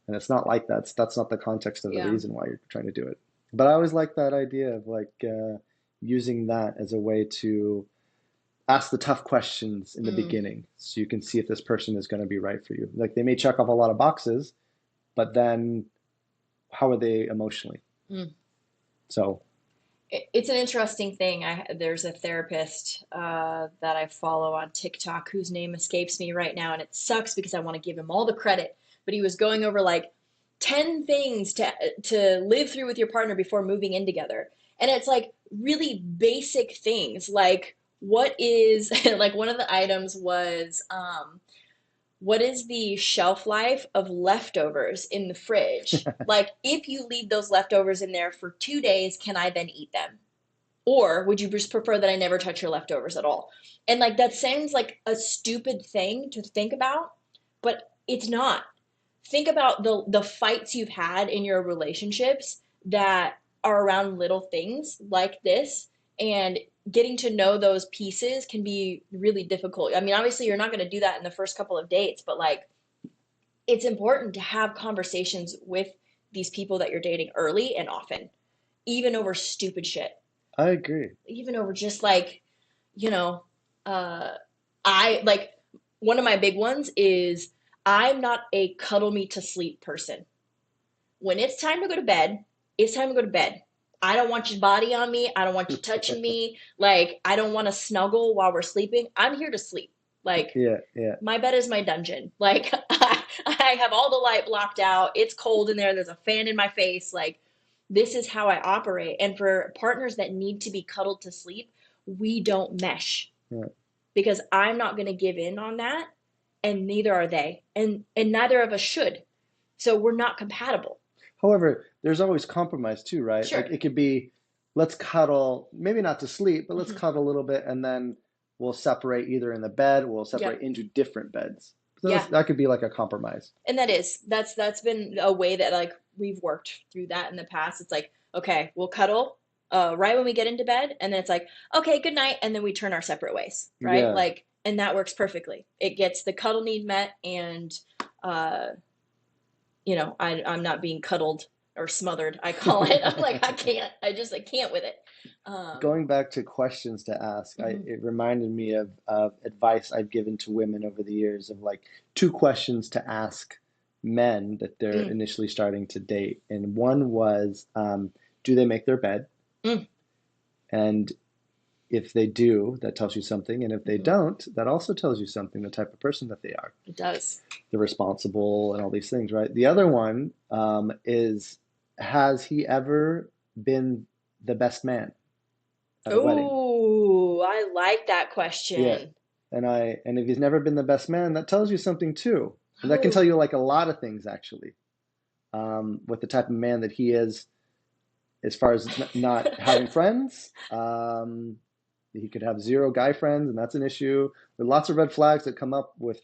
S3: And it's not like that. That's not the context of the
S1: Yeah.
S3: reason why you're trying to do it. But I always like that idea of like using that as a way to ask the tough questions in the
S1: Mm.
S3: beginning, so you can see if this person is going to be right for you. Like they may check off a lot of boxes, but then how are they emotionally?
S1: Mm.
S3: So
S1: It's an interesting thing. There's a therapist that I follow on TikTok whose name escapes me right now, and it sucks because I want to give him all the credit. But he was going over like 10 things to live through with your partner before moving in together, and it's like really basic things. Like what is like one of the items was what is the shelf life of leftovers in the fridge? Like if you leave those leftovers in there for 2 days, can I then eat them? Or would you just prefer that I never touch your leftovers at all? And like that sounds like a stupid thing to think about, but it's not. Think about the fights you've had in your relationships that are around little things like this, and getting to know those pieces can be really difficult. I mean, obviously you're not going to do that in the first couple of dates, but like it's important to have conversations with these people that you're dating early and often, even over stupid shit,
S3: I agree.
S1: even over just like, you know, uh, I like one of my big ones is I'm not a cuddle me to sleep person. When it's time to go to bed, it's time to go to bed. I don't want your body on me. I don't want you touching me. Like, I don't want to snuggle while we're sleeping. I'm here to sleep. Like,
S3: Yeah, yeah.
S1: my bed is my dungeon. Like, I have all the light blocked out. It's cold in there. There's a fan in my face. Like, this is how I operate. And for partners that need to be cuddled to sleep, we don't mesh
S3: Yeah.
S1: because I'm not going to give in on that, and neither are they. And neither of us should. So we're not compatible.
S3: However, there's always compromise too, right? Like
S1: Sure.
S3: it could be, let's cuddle, maybe not to sleep, but let's
S1: Hmm.
S3: cuddle a little bit, and then we'll separate either in the bed, we'll separate
S1: Yep.
S3: into different beds. So
S1: Yeah.
S3: that could be like a compromise.
S1: And that's been a way that like we've worked through that in the past. It's like, okay, we'll cuddle right when we get into bed, and then it's like, okay, good night, and then we turn our separate ways, right?
S3: Yeah.
S1: Like, and that works perfectly. It gets the cuddle need met, and uh, I'm not being cuddled or smothered. I call it. I'm like, I can't. I can't with it.
S3: Going back to questions to ask,
S1: Mhm.
S3: it reminded me of advice I've given to women over the years of like two questions to ask men that they're
S1: Mm,
S3: initially starting to date. And one was, do they make their bed?
S1: mm,
S3: And if they do, that tells you something. And if they
S1: mhm.
S3: don't, that also tells you something, the type of person that they are.
S1: It does.
S3: They're responsible and all these things, right? The other one is, has he ever been the best man at a wedding?
S1: Oh, I like that
S3: Yeah.
S1: question.
S3: And if he's never been the best man, that tells you something too. And that can tell
S1: Oh,
S3: you like a lot of things actually, with the type of man that he is, as far as not having friends. He could have zero guy friends, and that's an issue. There are lots of red flags that come up with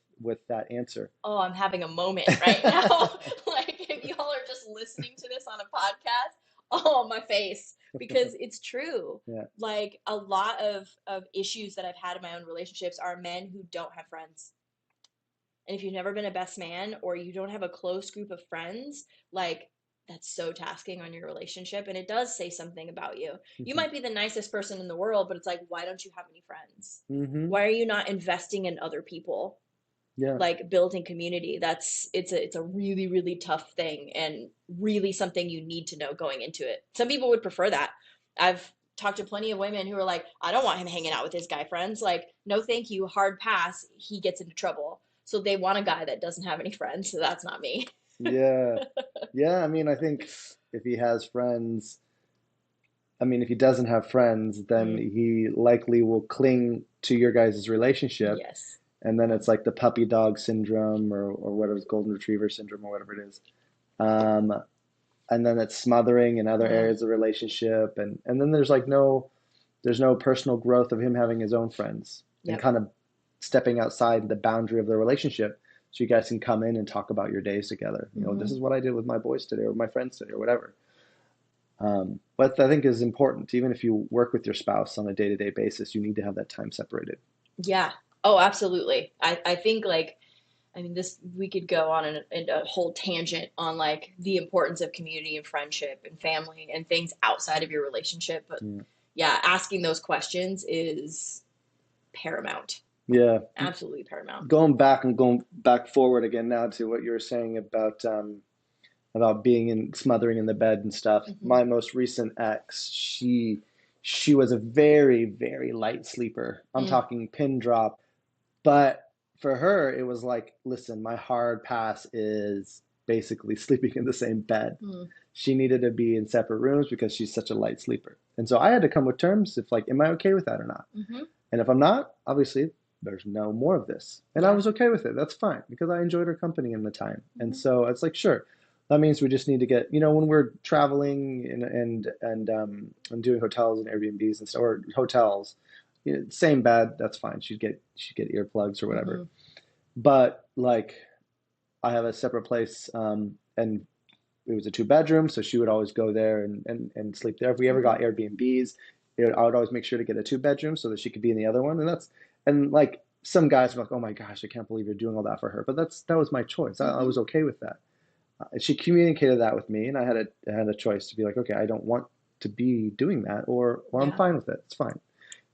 S3: that answer.
S1: oh, I'm having a moment right now. Like, if y'all are just listening to this on a podcast, oh, my face, because it's true.
S3: Yeah.
S1: Like, a lot of issues that I've had in my own relationships are men who don't have friends. And if you've never been a best man or you don't have a close group of friends, like, that's so tasking on your relationship. And it does say something about you. You
S3: Hmm.
S1: might be the nicest person in the world, but it's like, why don't you have any friends?
S3: Hmm.
S1: Why are you not investing in other people?
S3: Yeah.
S1: Like building community, it's a really really tough thing, and really something you need to know going into it. Some people would prefer that. I've talked to plenty of women who are like, I don't want him hanging out with his guy friends. Like, no, thank you. Hard pass. He gets into trouble. So they want a guy that doesn't have any friends. So that's not me.
S3: Yeah. Yeah, I mean, I think if he has friends, I mean, if he doesn't have friends, then
S1: Mm,
S3: he likely will cling to your guys' relationship.
S1: yes.
S3: And then it's like the puppy dog syndrome or whatever, golden retriever syndrome or whatever it is. Um, and then it's smothering in other
S1: Mm,
S3: areas of the relationship. And then there's no personal growth of him having his own friends and
S1: yep.
S3: kind of stepping outside the boundary of the relationship so you guys can come in and talk about your days together. You know, this
S1: Hmm.
S3: is what I did with my boys today or my friends today or whatever. But I think is important. Even if you work with your spouse on a day-to-day basis, you need to have that time separated.
S1: Yeah. Oh, absolutely. I think like, I mean, this, we could go on a whole tangent on like the importance of community and friendship and family and things outside of your relationship. But
S3: Yeah.
S1: yeah, asking those questions is paramount.
S3: Yeah.
S1: Absolutely paramount.
S3: Going back forward again now to what you were saying about being in smothering in the bed and stuff.
S1: Hmm.
S3: My most recent ex, she was a very, very light sleeper. I'm
S1: Mm,
S3: talking pin drop. But for her, it was like, listen, my hard pass is basically sleeping in the same bed.
S1: mm,
S3: She needed to be in separate rooms because she's such a light sleeper. And so I had to come with terms if like, am I okay with that or not?
S1: hmm.
S3: And if I'm not, obviously there's no more of this. And I
S1: Yeah.
S3: was okay with it. That's fine because I enjoyed her company in the time. And
S1: Hmm.
S3: so it's like, sure, that means we just need to get, when we're traveling and doing hotels and Airbnbs and stuff, or hotels, same bed, that's fine. She'd get earplugs or whatever.
S1: Hmm.
S3: But like I have a separate place, and it was a two-bedroom, so she would always go there and sleep there. If we ever
S1: Hmm.
S3: got Airbnbs, I would always make sure to get a two-bedroom so that she could be in the other one. And like some guys were like, "Oh my gosh, I can't believe you're doing all that for her," but that was my choice. I
S1: Hmm.
S3: was okay with that. She communicated that with me, and I had a choice to be like, okay, I don't want to be doing that, or I'm
S1: Yeah.
S3: fine with it. It's fine,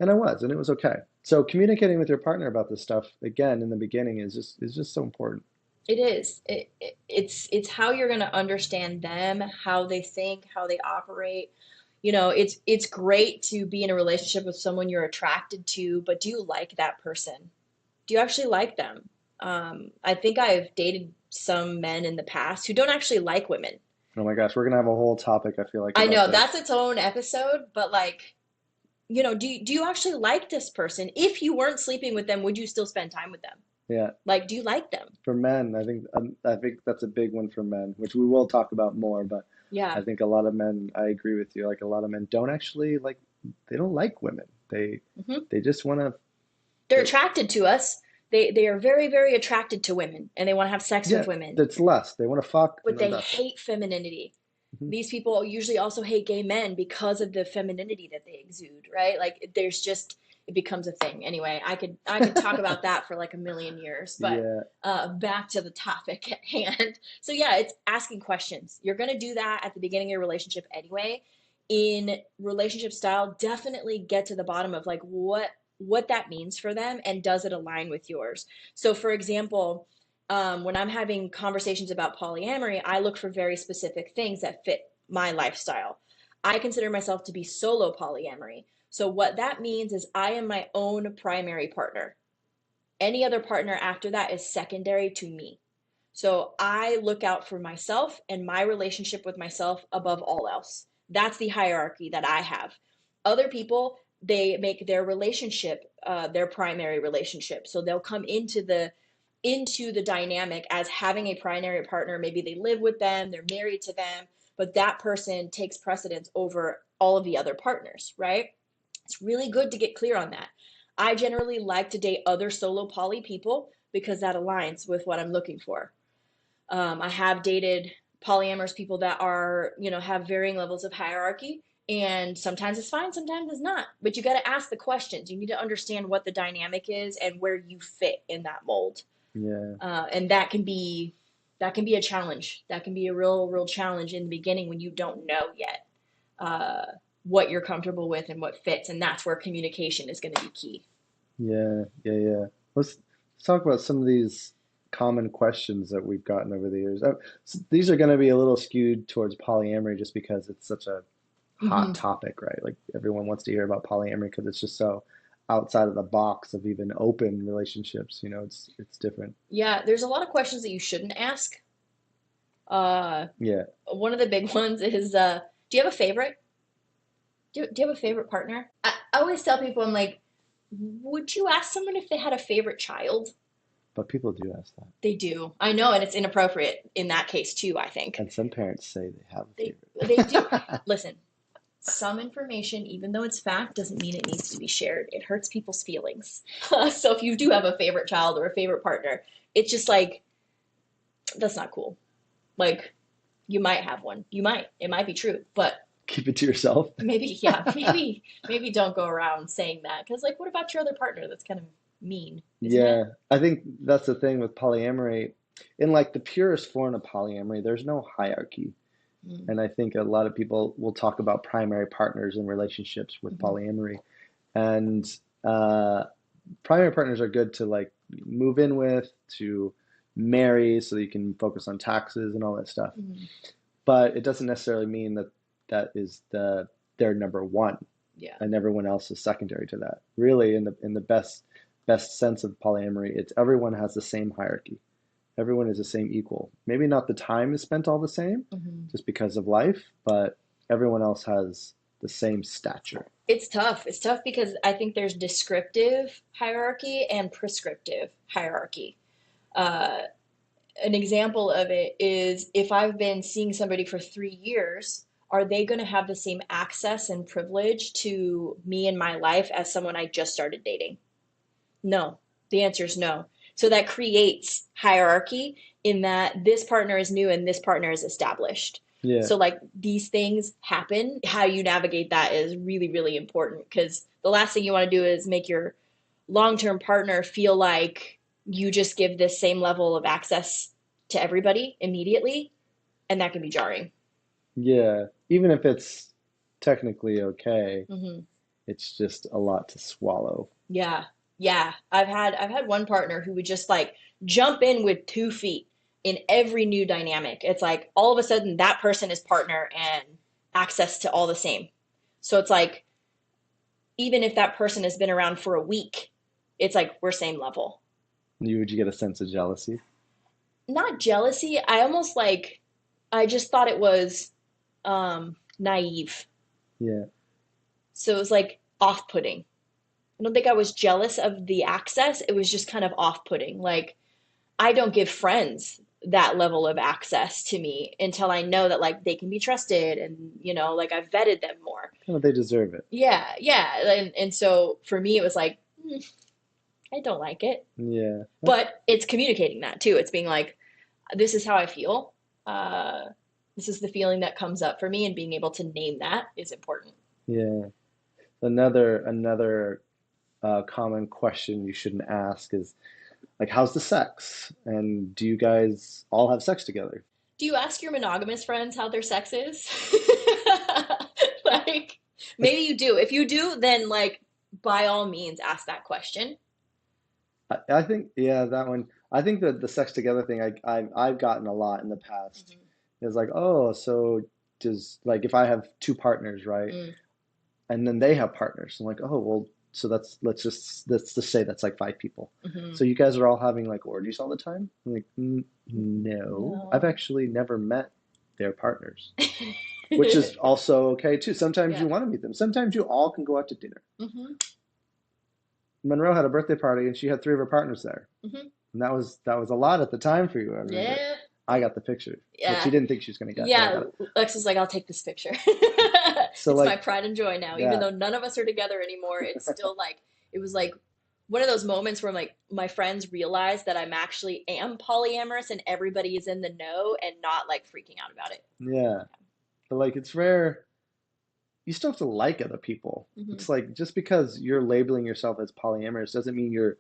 S3: and I was, and it was okay. So communicating with your partner about this stuff again in the beginning is just so important.
S1: It is. It's how you're going to understand them, how they think, how they operate. You know, it's great to be in a relationship with someone you're attracted to, but do you like that person? Do you actually like them? I think I've dated some men in the past who don't actually like women.
S3: Oh my gosh, we're gonna have a whole topic, I feel like,
S1: I
S3: about
S1: know
S3: this.
S1: that's its own episode, but like, you know, do you actually like this person? If you weren't sleeping with them, would you still spend time with them?
S3: Yeah,
S1: Like, do you like them?
S3: for men, I think that's a big one for men, which we will talk about more. But I
S1: Yeah.
S3: think a lot of men, I agree with you. Like a lot of men don't actually like, they don't like women. They
S1: Hmm.
S3: they just want to.
S1: They're
S3: They,
S1: attracted to us. They are very, very attracted to women and they want to have sex
S3: yeah,
S1: with women,
S3: that's lust. They want to fuck, and
S1: but
S3: then
S1: they
S3: that's it.
S1: hate femininity.
S3: Hmm.
S1: These people usually also hate gay men because of the femininity that they exude, right? Like there's just, it becomes a thing. Anyway, I could talk about that for like a million years, but
S3: Yeah,
S1: back to the topic at hand. So yeah, it's asking questions. You're gonna do that at the beginning of your relationship anyway. In relationship style, definitely get to the bottom of like what that means for them and does it align with yours. So for example, when I'm having conversations about polyamory, I look for very specific things that fit my lifestyle. I consider myself to be solo polyamory. So, what that means is I am my own primary partner. Any other partner after that is secondary to me. So, I look out for myself and my relationship with myself above all else. That's the hierarchy that I have. Other people, they make their relationship their primary relationship. So they'll come into the dynamic as having a primary partner. Maybe they live with them, they're married to them, but that person takes precedence over all of the other partners, right? It's really good to get clear on that. I generally like to date other solo poly people because that aligns with what I'm looking for. I have dated polyamorous people that are, have varying levels of hierarchy. And sometimes it's fine, sometimes it's not. But you got to ask the questions. You need to understand what the dynamic is and where you fit in that mold.
S3: yeah,
S1: And that can be a challenge. That can be a real challenge in the beginning when you don't know yet uh, what you're comfortable with and what fits, and that's where communication is going to be key.
S3: yeah, yeah, yeah. Let's talk about some of these common questions that we've gotten over the years. These are going to be a little skewed towards polyamory just because it's such a hot topic, right? Like everyone wants to hear about polyamory because it's just so outside of the box of even open relationships. It's different.
S1: Yeah, there's a lot of questions that you shouldn't ask. Uh,
S3: Yeah.
S1: One of the big ones is, do you have a favorite? Do you have a favorite partner? I always tell people, I'm like, would you ask someone if they had a favorite child?
S3: But people do ask that.
S1: They do. I know, and it's inappropriate in that case too, I think.
S3: And some parents say they have a
S1: They do.
S3: favorite.
S1: Listen, some information, even though it's fact, doesn't mean it needs to be shared. It hurts people's feelings. So if you do have a favorite child or a favorite partner, it's just like, that's not cool. Like, you might have one. You might. It might be true, but
S3: Keep it to yourself.
S1: maybe, maybe don't go around saying that. Because, like, what about your other partner? That's kind of mean, isn't
S3: Yeah,
S1: it?
S3: I think that's the thing with polyamory. In like the purest form of polyamory, there's no hierarchy.
S1: Mm,
S3: And I think a lot of people will talk about primary partners and relationships with
S1: mhm,
S3: polyamory. And uh, primary partners are good to like move in with, to marry so that you can focus on taxes and all that stuff.
S1: mhm.
S3: But it doesn't necessarily mean that that is their number one,
S1: Yeah.
S3: and everyone else is secondary to that. Really, in the best sense of polyamory, it's everyone has the same hierarchy. Everyone is the same equal. Maybe not the time is spent all the same,
S1: Mhm.
S3: just because of life, but everyone else has the same stature.
S1: It's tough. It's tough because I think there's descriptive hierarchy and prescriptive hierarchy. Uh, an example of it is if I've been seeing somebody for 3 years, are they going to have the same access and privilege to me in my life as someone I just started dating? No. The answer is no. So that creates hierarchy in that this partner is new and this partner is established.
S3: Yeah,
S1: So, like, these things happen. How you navigate that is really, really important because the last thing you want to do is make your long term partner feel like you just give this same level of access to everybody immediately. And that can be jarring.
S3: yeah. Even if it's technically okay,
S1: Hmm.
S3: it's just a lot to swallow.
S1: Yeah. Yeah. I've had one partner who would just like jump in with 2 feet in every new dynamic. It's like all of a sudden that person is partner and access to all the same. So it's like even if that person has been around for a week, it's like we're same level.
S3: Would you get a sense of jealousy?
S1: Not jealousy. I just thought it was naive.
S3: Yeah,
S1: So it was like off-putting. I don't think I was jealous of the access. It was just kind of off-putting. Like I don't give friends that level of access to me until I know that like they can be trusted and like I've vetted them more.
S3: kind of they deserve it.
S1: Yeah, yeah. And so for me it was like, I don't like it.
S3: Yeah,
S1: But it's communicating that too. It's being like, this is how I feel. Uh, this is the feeling that comes up for me, and being able to name that is important.
S3: yeah. Another common question you shouldn't ask is like, how's the sex? And do you guys all have sex together?
S1: Do you ask your monogamous friends how their sex is? Like,
S3: Like,
S1: maybe you do. If you do, then like by all means ask that question.
S3: I think, yeah, that one. I think that the sex together thing, I've gotten a lot in the past.
S1: Mhm.
S3: It's like, oh, so does like if I have two partners, right?
S1: Mm,
S3: And then they have partners. I'm like, oh, well, so let's just say that's like five people.
S1: mhm.
S3: So you guys are all having like orgies all the time? I'm like, no, I've
S1: No.
S3: actually never met their partners, which is also okay too. Sometimes
S1: Yeah.
S3: you want to meet them. Sometimes you all can go out to dinner.
S1: Hmm.
S3: Monroe had a birthday party and she had three of her partners there.
S1: Hmm.
S3: And that was a lot a time for you. I remember.
S1: Yeah.
S3: I got the picture, but she
S1: Yeah.
S3: didn't think she was gonna get, but I
S1: Yeah.
S3: got it.
S1: Lex is like, I'll take this picture.
S3: So
S1: It's my
S3: like,
S1: pride and joy now. Even
S3: yeah,
S1: though none of us are together anymore, it's still like, it was like one of those moments where like my friends realize that I'm actually am polyamorous and everybody is in the know and not like freaking out about it.
S3: yeah. But like, it's rare. You still have to like other people.
S1: Hmm.
S3: It's like just because you're labeling yourself as polyamorous doesn't mean you're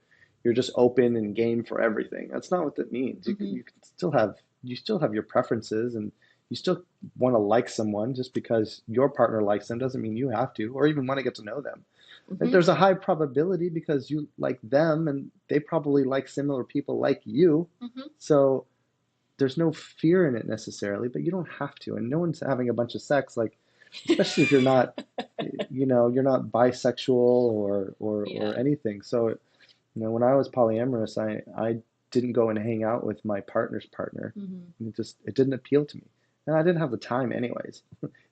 S3: just open and game for everything. That's not what that means. You can,
S1: Hmm.
S3: you can still have you still have your preferences and you still want to like someone just because your partner likes them doesn't mean you have to or even want to get to know them. Like
S1: Hmm.
S3: there's a high probability because you like them and they probably like similar people like you.
S1: Hmm.
S3: So there's no fear in it necessarily, but you don't have to. And no one's having a bunch of sex like especially if you're not, you're not bisexual or
S1: Yeah.
S3: anything. So, when I was polyamorous, I didn't go and hang out with my partner's partner.
S1: Hmm.
S3: It didn't appeal to me. And I didn't have the time anyways.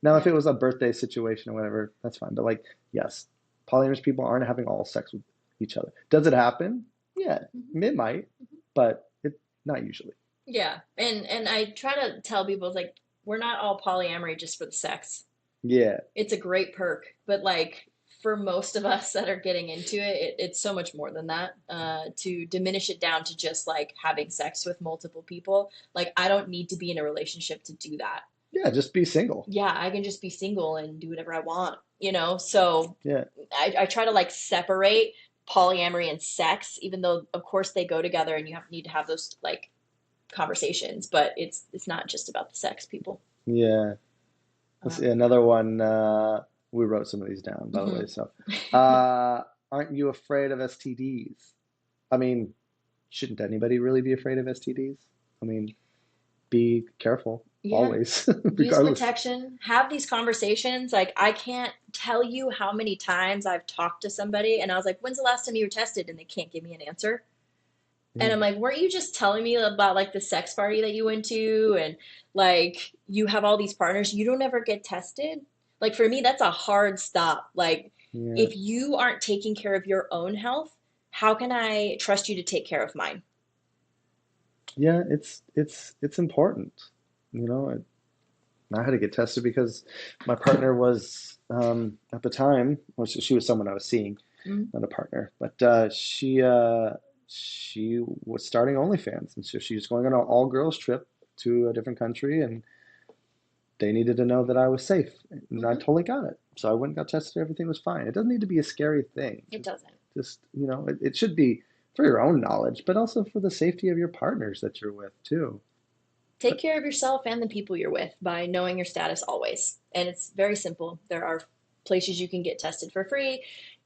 S3: Now, if
S1: Yeah.
S3: it was a birthday situation or whatever, that's fine. But like, yes, polyamorous people aren't having all sex with each other. Does it happen? Yeah,
S1: Hmm.
S3: it might, but not usually.
S1: Yeah. And I try to tell people like we're not all polyamory just for the sex.
S3: Yeah,
S1: It's a great perk, but like for most of us that are getting into it's so much more than that. To diminish it down to just like having sex with multiple people, like I don't need to be in a relationship to do that.
S3: yeah, just be single.
S1: Yeah, I can just be single and do whatever I want, you know? So
S3: Yeah,
S1: I try to like separate polyamory and sex, even though of course they go together and need to have those like conversations, but it's not just about the sex, people.
S3: yeah. Let's see,
S1: Um,
S3: another one. We wrote some of these down, by the way.
S1: mhm.
S3: So, uh, aren't you afraid of STDs? I mean, shouldn't anybody really be afraid of STDs? I mean, be careful
S1: Yeah,
S3: always,
S1: use
S3: regardless.
S1: protection, have these conversations. Like, I can't tell you how many times I've talked to somebody and I was like, when's the last time you were tested? And they can't give me an answer. And
S3: Yeah,
S1: I'm like, weren't you just telling me about like the sex party that you went to? And like, you have all these partners, you don't ever get tested. Like, for me, that's a hard stop. Like,
S3: yeah,
S1: if you aren't taking care of your own health, how can I trust you to take care of mine?
S3: yeah. It's important. I had to get tested because my partner was at the time, well, she was someone I was seeing,
S1: Mm-hmm.
S3: not a partner, but she was starting OnlyFans, and so she was going on an all girls trip to a different country, and they needed to know that I was safe, and I
S1: Mm-hmm.
S3: totally got it. So I went and got tested. Everything was fine. It doesn't need to be a scary thing.
S1: It doesn't.
S3: Just it should be for your own knowledge, but also for the safety of your partners that you're with too.
S1: Take care of yourself and the people you're with by knowing your status always. And it's very simple. There are places you can get tested for free.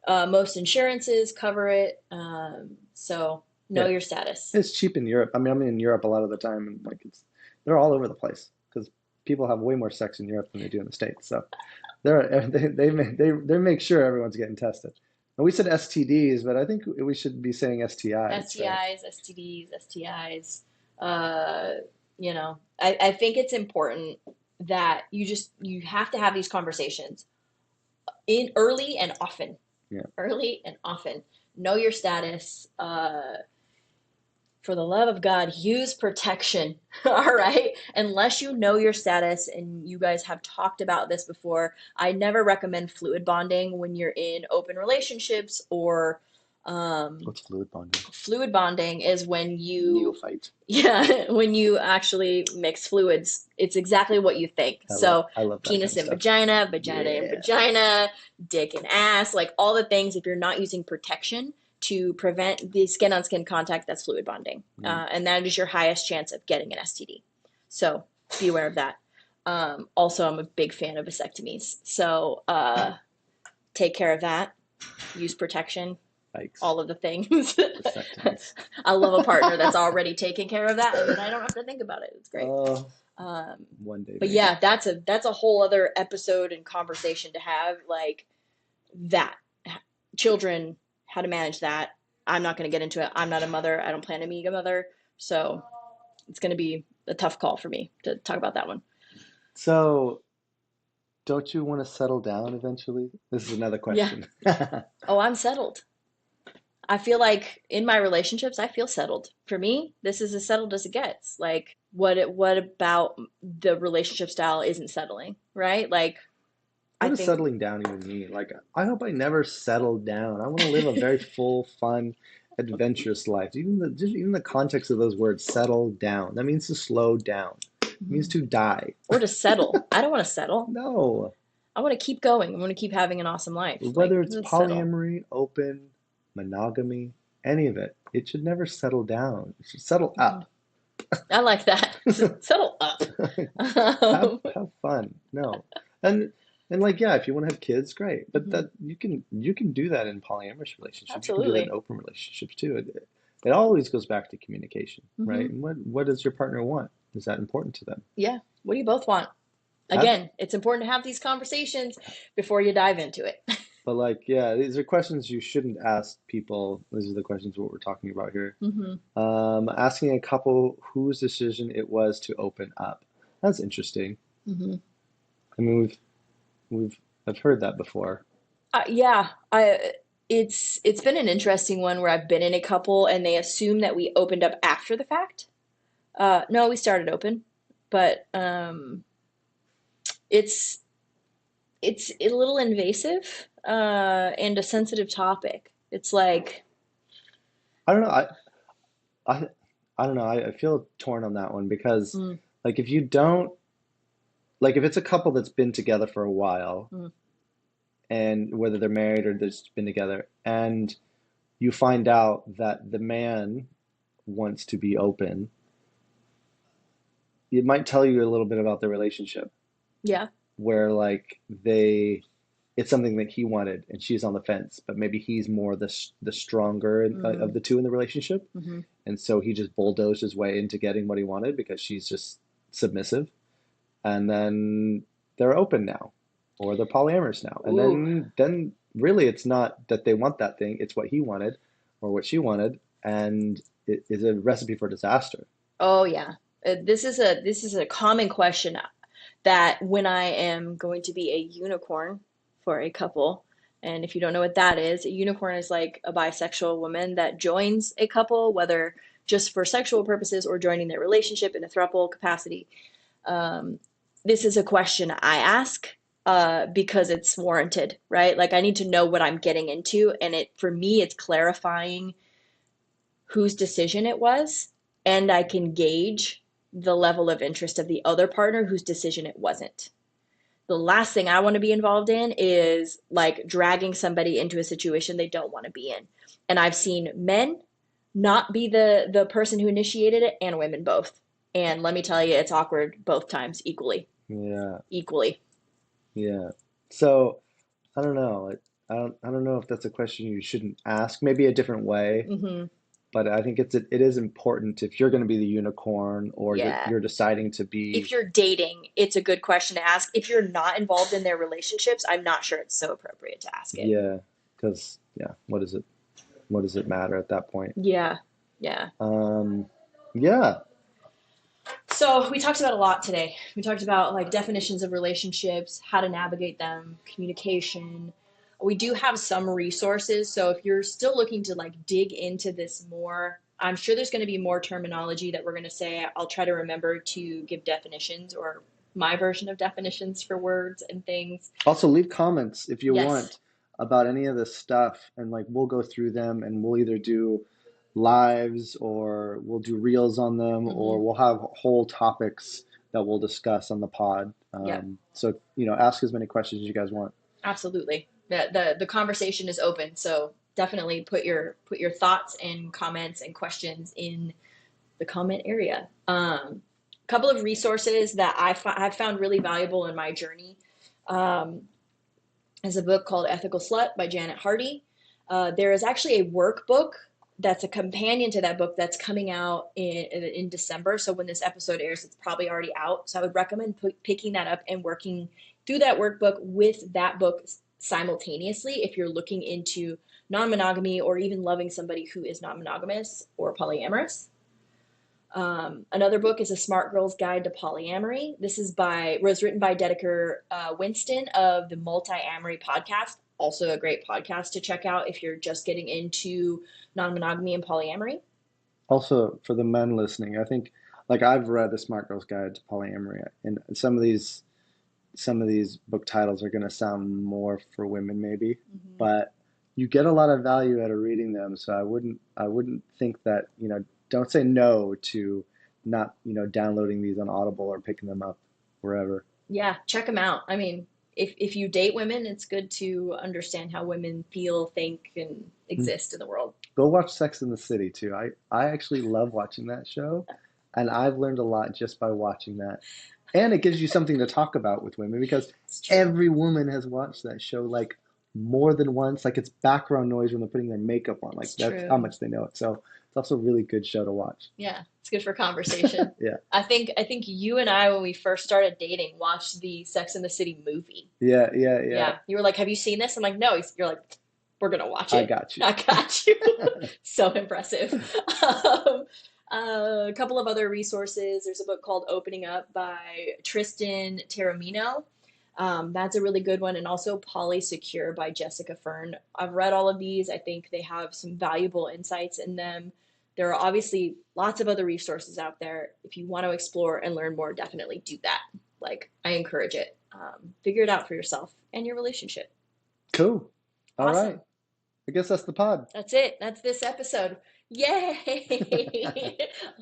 S1: Most insurances cover it. So know
S3: Yeah,
S1: your status.
S3: it's cheap in Europe. I mean, I'm in Europe a lot of the time, and like they're all over the place because people have way more sex in Europe than they do in the States. So they make sure everyone's getting tested. And we said STDs, but I think we should be saying STIs, right?
S1: STIs, STDs, STIs. Uh, I think it's important that you have to have these conversations in early and often.
S3: Yeah.
S1: Early and often. Know your status. For the love of God, use protection. All right. Unless you know your status and you guys have talked about this before, I never recommend fluid bonding when you're in open relationships or
S3: What's fluid bonding?
S1: fluid bonding is when you,
S3: Neophyte.
S1: yeah, when you actually mix fluids. It's exactly what you think. So,
S3: I love that kind
S1: penis
S3: of
S1: and
S3: stuff.
S1: vagina, vagina and
S3: Yeah.
S1: vagina, dick and ass, like all the things. If you're not using protection to prevent the skin on skin contact, that's fluid bonding. And that is your highest chance of getting an STD. So, be aware of that. Also, I'm a big fan of vasectomies. So, take care of that. Use protection,
S3: Yikes.
S1: all of the things.
S3: Vasectomies.
S1: I love a partner that's already taking care of that, and then I don't have to think about it. It's great.
S3: Oh,
S1: Um,
S3: one day
S1: but
S3: maybe.
S1: yeah, that's a whole other episode and conversation to have. Like that, children, how to manage that. I'm not going to get into it. I'm not a mother. I don't plan to be a mother, so it's going to be a tough call for me to talk about that one.
S3: So, don't you want to settle down eventually? This is another
S1: Yeah.
S3: question.
S1: Oh, I'm settled. I feel like in my relationships, I feel settled. For me, this is as settled as it gets. Like, what about the relationship style isn't settling, right? Like, I
S3: What does
S1: think,
S3: settling down even mean? Like, I hope I never settle down. I want to live a very full, fun, adventurous life. Even the context of those words, settle down. That means to slow down. It means to die.
S1: or to settle. I don't want to settle.
S3: No.
S1: I want to keep going. I want to keep having an awesome life. Like,
S3: Whether it's
S1: let's settle.
S3: polyamory, open, monogamy, any of it, it should never settle down. It should settle up.
S1: I like that. Settle up.
S3: Have fun. No. And like, yeah, if you want to have kids, great. But
S1: Mhm.
S3: that you can do that in polyamorous relationships. You can do that in
S1: Absolutely.
S3: open relationships too. It always goes back to communication, right?
S1: Hmm.
S3: And what does your partner want? Is that important to them?
S1: Yeah. What do you both want? Again, it's important to have these conversations before you dive into it.
S3: But like, yeah, these are questions you shouldn't ask people. These are the questions what we're talking about here.
S1: Mm-hmm.
S3: Asking a couple whose decision it was to open up. That's interesting.
S1: Mm-hmm.
S3: I mean, I've heard that before.
S1: Yeah, it's been an interesting one where I've been in a couple and they assume that we opened up after the fact. No, we started open, but it's it's a little invasive and a sensitive topic. It's like,
S3: I don't know. I, I don't know. I feel torn on that one because,
S1: mm,
S3: like, if you don't, like, if it's a couple that's been together for a while,
S1: mm,
S3: and whether they're married or they've just been together, and you find out that the man wants to be open, it might tell you a little bit about the relationship
S1: yeah,
S3: where, like, it's something that he wanted and she's on the fence, but maybe he's more the stronger of
S1: mm,
S3: the two in the relationship.
S1: hmm,
S3: And so he just bulldozed his way into getting what he wanted because she's just submissive. And then they're open now, or they're polyamorous now. And
S1: ooh,
S3: then really it's not that they want that thing, it's what he wanted or what she wanted, and it is a recipe for disaster.
S1: oh yeah. This is a common question that when I am going to be a unicorn for a couple, and if you don't know what that is, a unicorn is like a bisexual woman that joins a couple, whether just for sexual purposes or joining their relationship in a throuple capacity. Um, this is a question I ask because it's warranted, right? Like I need to know what I'm getting into, and it for me, it's clarifying whose decision it was, and I can gauge the level of interest of the other partner whose decision it wasn't. The last thing I want to be involved in is like dragging somebody into a situation they don't want to be in. And I've seen men not be the person who initiated it and women both. And let me tell you, it's awkward both times equally.
S3: Yeah,
S1: Equally.
S3: yeah. So I don't know. I don't know if that's a question you shouldn't ask. Maybe a different way.
S1: Mm-hmm.
S3: But I think it is important if you're going to be the unicorn or
S1: Yeah.
S3: you're deciding to
S1: If
S3: be,
S1: you're dating, it's a good question to ask. If you're not involved in their relationships, I'm not sure it's so appropriate to ask it.
S3: yeah, because yeah, what does it matter at that point?
S1: Yeah. Yeah.
S3: Um, yeah,
S1: So we talked about a lot today. We talked about like definitions of relationships, how to navigate them, communication. We do have some resources. So if you're still looking to like dig into this more, I'm sure there's going to be more terminology that we're going to say. I'll try to remember to give definitions or my version of definitions for words and things.
S3: also leave comments if you
S1: Yes.
S3: want about any of this stuff, and like we'll go through them and we'll either do lives or we'll do reels on them
S1: Mm-hmm.
S3: or we'll have whole topics that we'll discuss on the pod.
S1: Yep.
S3: So, ask as many questions as you guys want.
S1: Absolutely. The conversation is open. So definitely put your thoughts and comments and questions in the comment area. A couple of resources that I've found really valuable in my journey um, is a book called Ethical Slut by Janet Hardy. There is actually a workbook that's a companion to that book that's coming out in December. So when this episode airs, it's probably already out. So I would recommend picking that up and working through that workbook with that book simultaneously if you're looking into non-monogamy or even loving somebody who is not monogamous or polyamorous. Another book is A Smart Girl's Guide to Polyamory. This was written by Dedeker Winston of the Multi-Amory podcast. Also a great podcast to check out if you're just getting into non-monogamy and polyamory.
S3: Also, for the men listening, I think like I've read The Smart Girl's Guide to Polyamory, and some of these book titles are going to sound more for women maybe,
S1: Mm-hmm.
S3: but you get a lot of value out of reading them. So I wouldn't think that, don't say no to not, downloading these on Audible or picking them up wherever.
S1: Yeah, check them out. I mean, if you date women, it's good to understand how women feel, think, and exist in the world.
S3: Go watch Sex in the City too. I actually love watching that show, and I've learned a lot just by watching that. And it gives you something to talk about with women because
S1: It's true.
S3: every woman has watched that show like more than once. Like it's background noise when they're putting their makeup on. Like
S1: It's
S3: that's how
S1: true.
S3: much they know it. So It's also a really good show to watch.
S1: Yeah, it's good for conversation.
S3: Yeah.
S1: I think you and I, when we first started dating, watched the Sex and the City movie.
S3: Yeah.
S1: Yeah. You were like, "Have you seen this?" I'm like, "No." You're like, "We're gonna watch
S3: I
S1: it."
S3: got you.
S1: I got you. So impressive. Um, a couple of other resources. There's a book called Opening Up by Tristan Taormino. That's a really good one. And also Polysecure by Jessica Fern. I've read all of these. I think they have some valuable insights in them. There are obviously lots of other resources out there. If you want to explore and learn more, definitely do that. Like, I encourage it. Figure it out for yourself and your relationship.
S3: Cool. All
S1: Awesome.
S3: right. I guess that's the pod.
S1: That's it. That's this episode. Yay!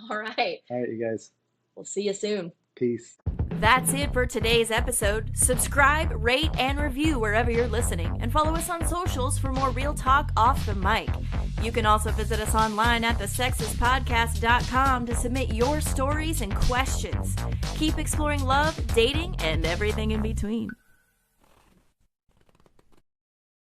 S1: All right.
S3: All right, you guys.
S1: We'll see you soon.
S3: Peace.
S4: That's it for today's episode. Subscribe, rate, and review wherever you're listening, and follow us on socials for more real talk off the mic. You can also visit us online at thesexistpodcast.com to submit your stories and questions. Keep exploring love, dating, and everything in between.